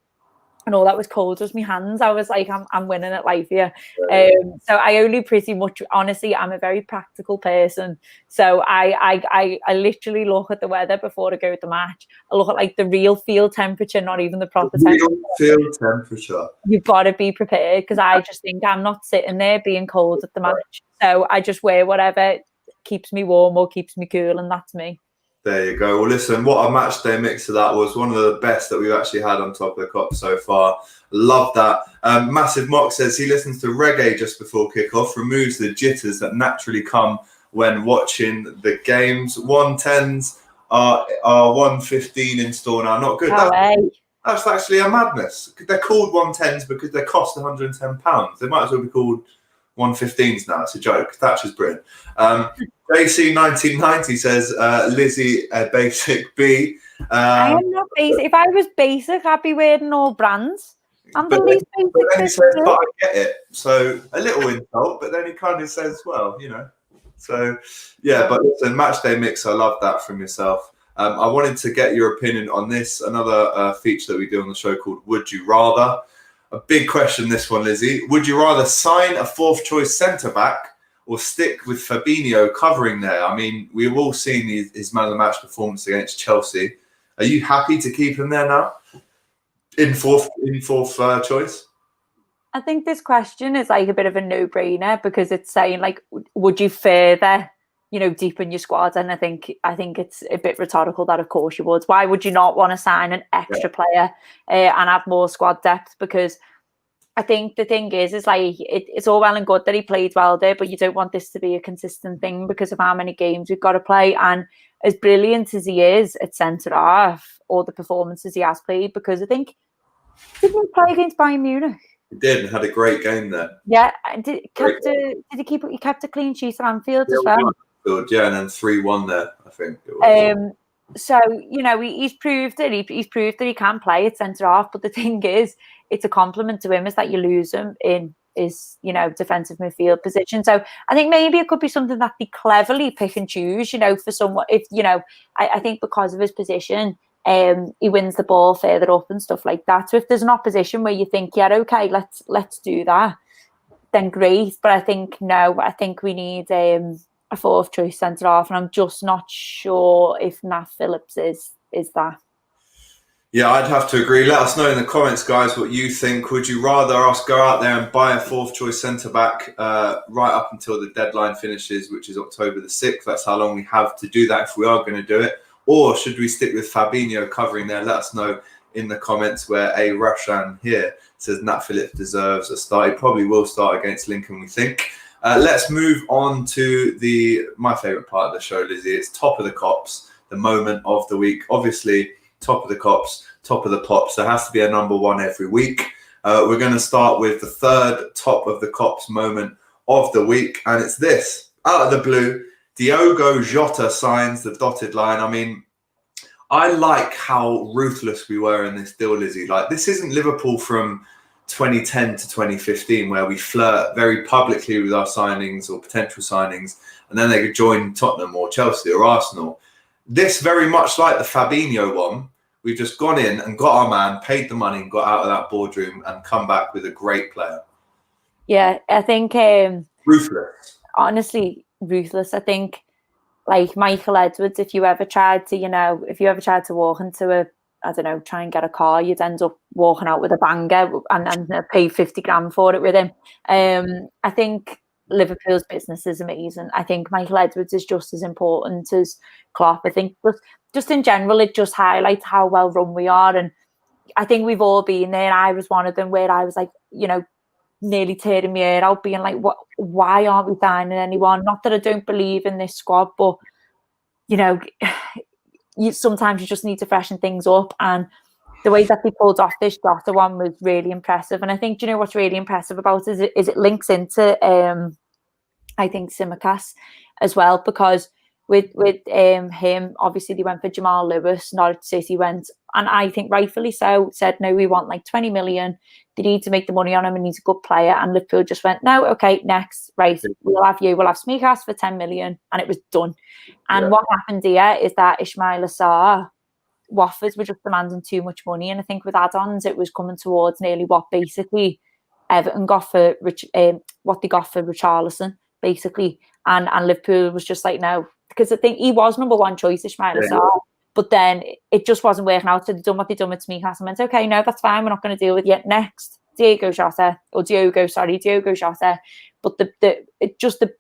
and all that was cold was my hands. I was like, I'm winning at life here. So I only pretty much, honestly, I'm a very practical person. So I literally look at the weather before I go to the match. I look at like the real field temperature, not even the proper temperature. Field temperature. You've got to be prepared, because I just think I'm not sitting there being cold at the match. So I just wear whatever keeps me warm or keeps me cool, and that's me. There you go. Well, listen, what a match day mix of that was. One of the best that we've actually had on top of the KOPS so far. Love that. Massive Mock says he listens to reggae just before kickoff, removes the jitters that naturally come when watching the games. 110s are 115 in store now. Not good. That's actually a madness. They're called 110s because they cost £110. They might as well be called 115s now. It's a joke. Thatcher's Britain. JC 1990 says Lizzie basic B. I am not basic. If I was basic, I'd be wearing all brands. I'm the least basic. But then he says, "But I get it." So a little insult, but then he kind of says, "Well, you know." So yeah, but listen, match day mix. I love that from yourself. I wanted to get your opinion on this. Another feature that we do on the show called "Would You Rather." A big question, this one, Lizzie. Would you rather sign a fourth choice centre back or stick with Fabinho covering there? I mean, we've all seen his man of the match performance against Chelsea. Are you happy to keep him there now in fourth choice? I think this question is like a bit of a no-brainer, because it's saying like, would you further, deepen your squad? And I think it's a bit rhetorical that of course you would. Why would you not want to sign an extra player and have more squad depth? Because I think the thing is like it's all well and good that he played well there, but you don't want this to be a consistent thing because of how many games we've got to play. And as brilliant as he is at centre half, or the performances he has played, because I think didn't he play against Bayern Munich? He did, and had a great game there. Yeah, did he kept a clean sheet at Anfield as well? Yeah, and then 3-1 there, I think it was. So he's proved that he's proved that he can play at centre half. But the thing is, it's a compliment to him is that you lose him in his defensive midfield position. So I think maybe it could be something that they cleverly pick and choose. For someone, if I think because of his position, he wins the ball further up and stuff like that. So if there's an opposition where you think, yeah, okay, let's do that, then great. But I think we need a fourth choice centre half, and I'm just not sure if Nat Phillips is that. Yeah, I'd have to agree. Let us know in the comments, guys, what you think. Would you rather us go out there and buy a fourth choice centre back right up until the deadline finishes, which is October the 6th? That's how long we have to do that if we are going to do it. Or should we stick with Fabinho covering there? Let us know in the comments, where A. Rushan here says Nat Phillips deserves a start. He probably will start against Lincoln, we think. Let's move on to my favourite part of the show, Lizzie. It's top of the Kops, the moment of the week. Obviously, top of the Kops, top of the Pops. There has to be a number one every week. We're going to start with the third top of the Kops moment of the week, and it's this. Out of the blue, Diogo Jota signs the dotted line. I mean, I like how ruthless we were in this deal, Lizzie. Like, this isn't Liverpool from 2010 to 2015, where we flirt very publicly with our signings or potential signings, and then they could join Tottenham or Chelsea or Arsenal. This very much like the Fabinho one. We've just gone in and got our man, paid the money, and got out of that boardroom and come back with a great player. Yeah, I think ruthless. Honestly, ruthless. I think, like Michael Edwards, if you ever tried to walk into try and get a car, you'd end up walking out with a banger and pay 50 grand for it with him. I think Liverpool's business is amazing. I think Michael Edwards is just as important as Klopp. I think just in general, it just highlights how well run we are. And I think we've all been there. I was one of them where I was like, nearly tearing my hair out, being like, why aren't we signing anyone? Not that I don't believe in this squad, but, sometimes you just need to freshen things up. And the way that they pulled off this Jota one was really impressive. And I think, what's really impressive about it is it links into, I think, Tsimikas as well, because with him, obviously they went for Jamal Lewis, Norwich City went, and I think rightfully so, said, no, we want like 20 million. They need to make the money on him and he's a good player. And Liverpool just went, no, okay, next, right, we'll have Tsimikas for 10 million. And it was done. And what happened here is that Ismail Assar, Watford were just demanding too much money. And I think with add-ons, it was coming towards nearly what basically Everton got for what they got for Richarlison, basically. And Liverpool was just like, no, because I think he was number one choice, Ismail Assar. But then it just wasn't working out. So they'd done what they'd done with Tsimikas and went, okay, no, that's fine. We're not going to deal with it. Next, Diogo Jota. But the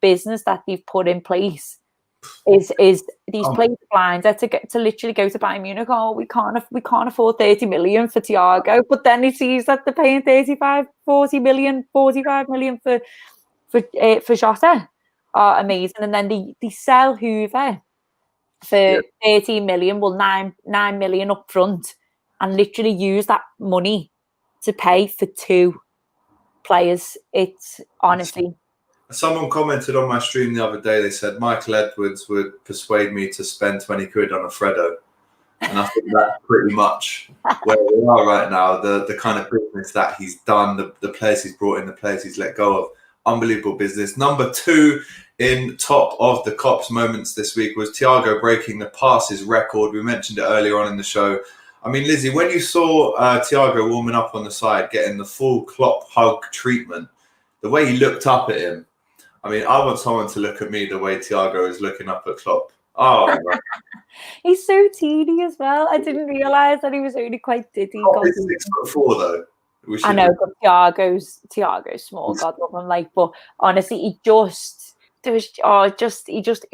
business that they've put in place is these players blind to literally go to Bayern Munich. Oh, we can't afford 30 million for Thiago. But then he sees that they're paying 45 million for Jota. Oh, amazing. And then they sell Hoover for 13 million, 9 million up front, and literally use that money to pay for two players. It's honestly. Someone commented on my stream the other day, they said Michael Edwards would persuade me to spend 20 quid on a Freddo. And I think that's pretty much where we are right now. The kind of business that he's done, the players he's brought in, the players he's let go of. Unbelievable business. Number two in top of the Kops moments this week was Thiago breaking the passes record. We mentioned it earlier on in the show. I mean, Lizzie, when you saw Thiago warming up on the side, getting the full Klopp hug treatment, the way he looked up at him, I mean, I want someone to look at me the way Thiago is looking up at Klopp. Oh, he's so teeny as well. I didn't realise that he was only quite ditty. He's 6'4" though. I know, but Thiago's small, God love him. Like, but honestly, he just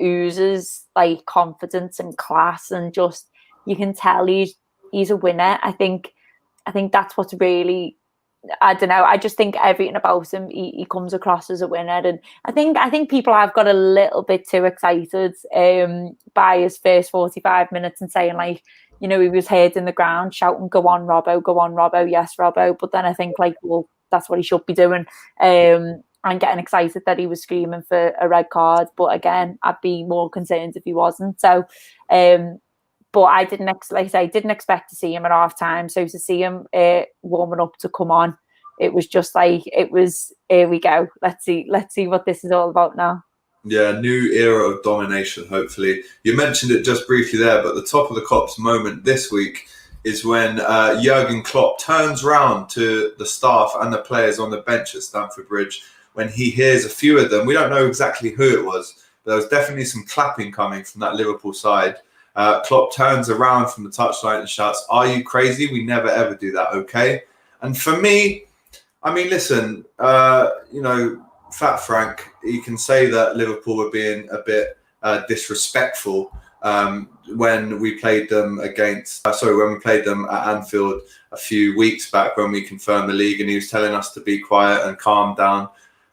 oozes like confidence and class, and just you can tell he's a winner. I think that's what's really I don't know. I just think everything about him, he comes across as a winner, and I think people have got a little bit too excited by his first 45 minutes and saying like, you know, he was head in the ground shouting, "Go on, Robbo, yes, Robbo." But then I think like, well, that's what he should be doing. And getting excited that he was screaming for a red card. But again, I'd be more concerned if he wasn't. So, but I didn't expect to see him at half time. So to see him warming up to come on, it was just like, here we go. Let's see what this is all about now. Yeah, new era of domination, hopefully. You mentioned it just briefly there, but the top of the KOPS moment this week is when Jurgen Klopp turns round to the staff and the players on the bench at Stamford Bridge when he hears a few of them. We don't know exactly who it was, but there was definitely some clapping coming from that Liverpool side. Klopp turns around from the touchline and shouts, "Are you crazy? We never, ever do that, okay?" And for me, I mean, listen, you know, Fat Frank, he can say that Liverpool were being a bit disrespectful when we played them when we played them at Anfield a few weeks back when we confirmed the league, and he was telling us to be quiet and calm down.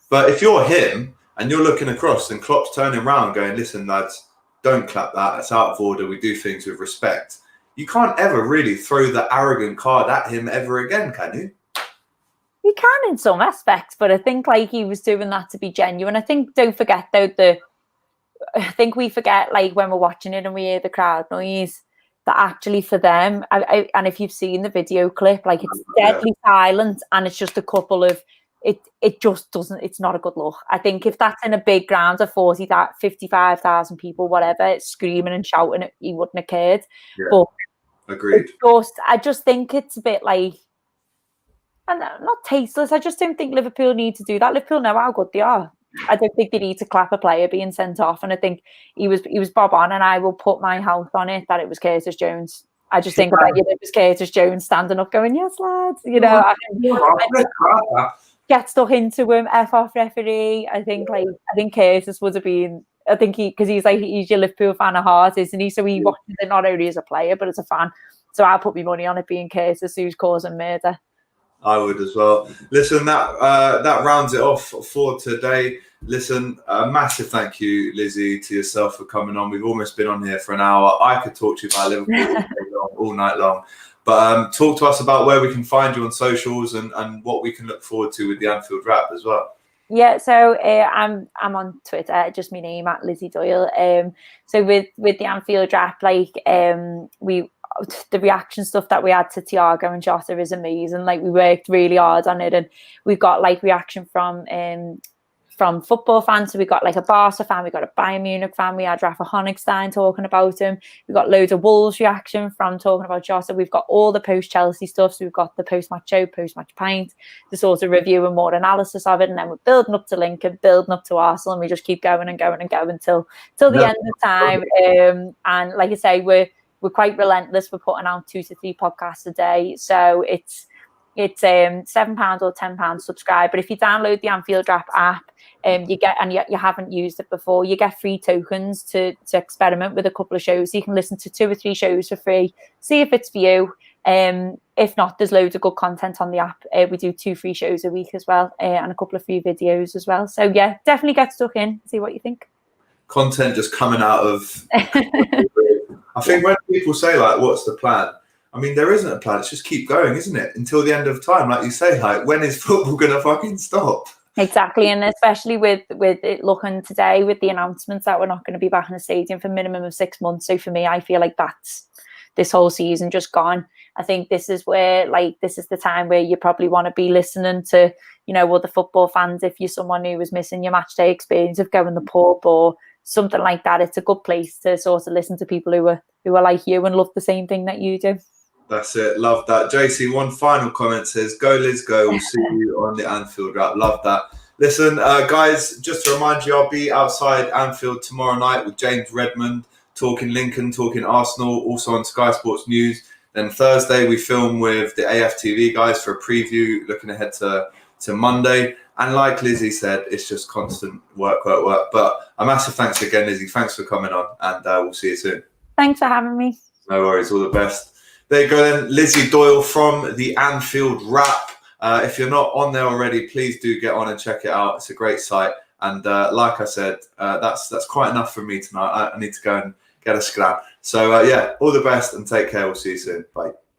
But if you're him and you're looking across and Klopp's turning around going, "Listen, lads, don't clap that. It's out of order. We do things with respect." You can't ever really throw the arrogant card at him ever again, can you? You can in some aspects, but I think like he was doing that to be genuine. I think, don't forget though, I think we forget like when we're watching it and we hear the crowd noise, that actually for them, and if you've seen the video clip, like it's deadly silent and it's just a couple of, it just doesn't, it's not a good look. I think if that's in a big ground of 55,000 people, whatever, screaming and shouting, he wouldn't have cared. Yeah. But agreed. I just think it's a bit like, and not tasteless. I just don't think Liverpool need to do that. Liverpool know how good they are. I don't think they need to clap a player being sent off. And I think he was bob on, and I will put my house on it that it was Curtis Jones. I just think about it was Curtis Jones standing up going, "Yes, lads." You know, I get stuck into him, F off referee. I think Curtis would have been, I think because he's your Liverpool fan at heart, isn't he? So he watches it not only as a player, but as a fan. So I'll put my money on it being Curtis who's causing murder. I would as well. Listen, that rounds it off for today. Listen, a massive thank you, Lizzie, to yourself for coming on. We've almost been on here for an hour. I could talk to you about Liverpool all night long. But talk to us about where we can find you on socials and what we can look forward to with the Anfield Wrap as well. Yeah, so I'm on Twitter, just my name at Lizzie Doyle. So with the Anfield Wrap, like the reaction stuff that we had to Thiago and Jota is amazing. Like we worked really hard on it, and we've got like reaction from football fans. So we got like a Barca fan, we got a Bayern Munich fan, we had Rafa Honigstein talking about him. We got loads of Wolves reaction from talking about Jota. We've got all the post Chelsea stuff. So we've got the post match show, post match pint, the sort of review and more analysis of it, and then we're building up to Lincoln, building up to Arsenal, and we just keep going and going and going till the end of time. And like I say, we're quite relentless. We're putting out 2 to 3 podcasts a day. So it's £7 or £10 subscribe. But if you download the Anfield Wrap app, you get, and you haven't used it before, you get free tokens to experiment with a couple of shows. So you can listen to 2 or 3 shows for free, see if it's for you. If not, there's loads of good content on the app. We do 2 free shows a week as well, and a couple of free videos as well. So yeah, definitely get stuck in, see what you think. Content just coming out of I think when people say like, "What's the plan?" I mean, there isn't a plan. It's just keep going, isn't it? Until the end of time, like you say. Like, when is football gonna fucking stop? Exactly, and especially with it looking today with the announcements that we're not going to be back in the stadium for a minimum of 6 months. So for me, I feel like that's this whole season just gone. I think this is the time where you probably want to be listening to, you know, other football fans. If you're someone who was missing your match day experience of going to the pub or something like that, it's a good place to sort of listen to people who are like you and love the same thing that you do. That's it. Love that. JC, one final comment says, "Go Liz, go. We'll see you on the Anfield Wrap." Love that. Listen, guys, just to remind you, I'll be outside Anfield tomorrow night with James Redmond, talking Lincoln, talking Arsenal, also on Sky Sports News. Then Thursday, we film with the AFTV guys for a preview, looking ahead to Monday. And like Lizzie said, it's just constant work. But a massive thanks again, Lizzie. Thanks for coming on, and we'll see you soon. Thanks for having me. No worries. All the best. There you go then, Lizzie Doyle from the Anfield Wrap. If you're not on there already, please do get on and check it out. It's a great site. And like I said, that's quite enough for me tonight. I need to go and get a scrap. So yeah, all the best and take care. We'll see you soon. Bye.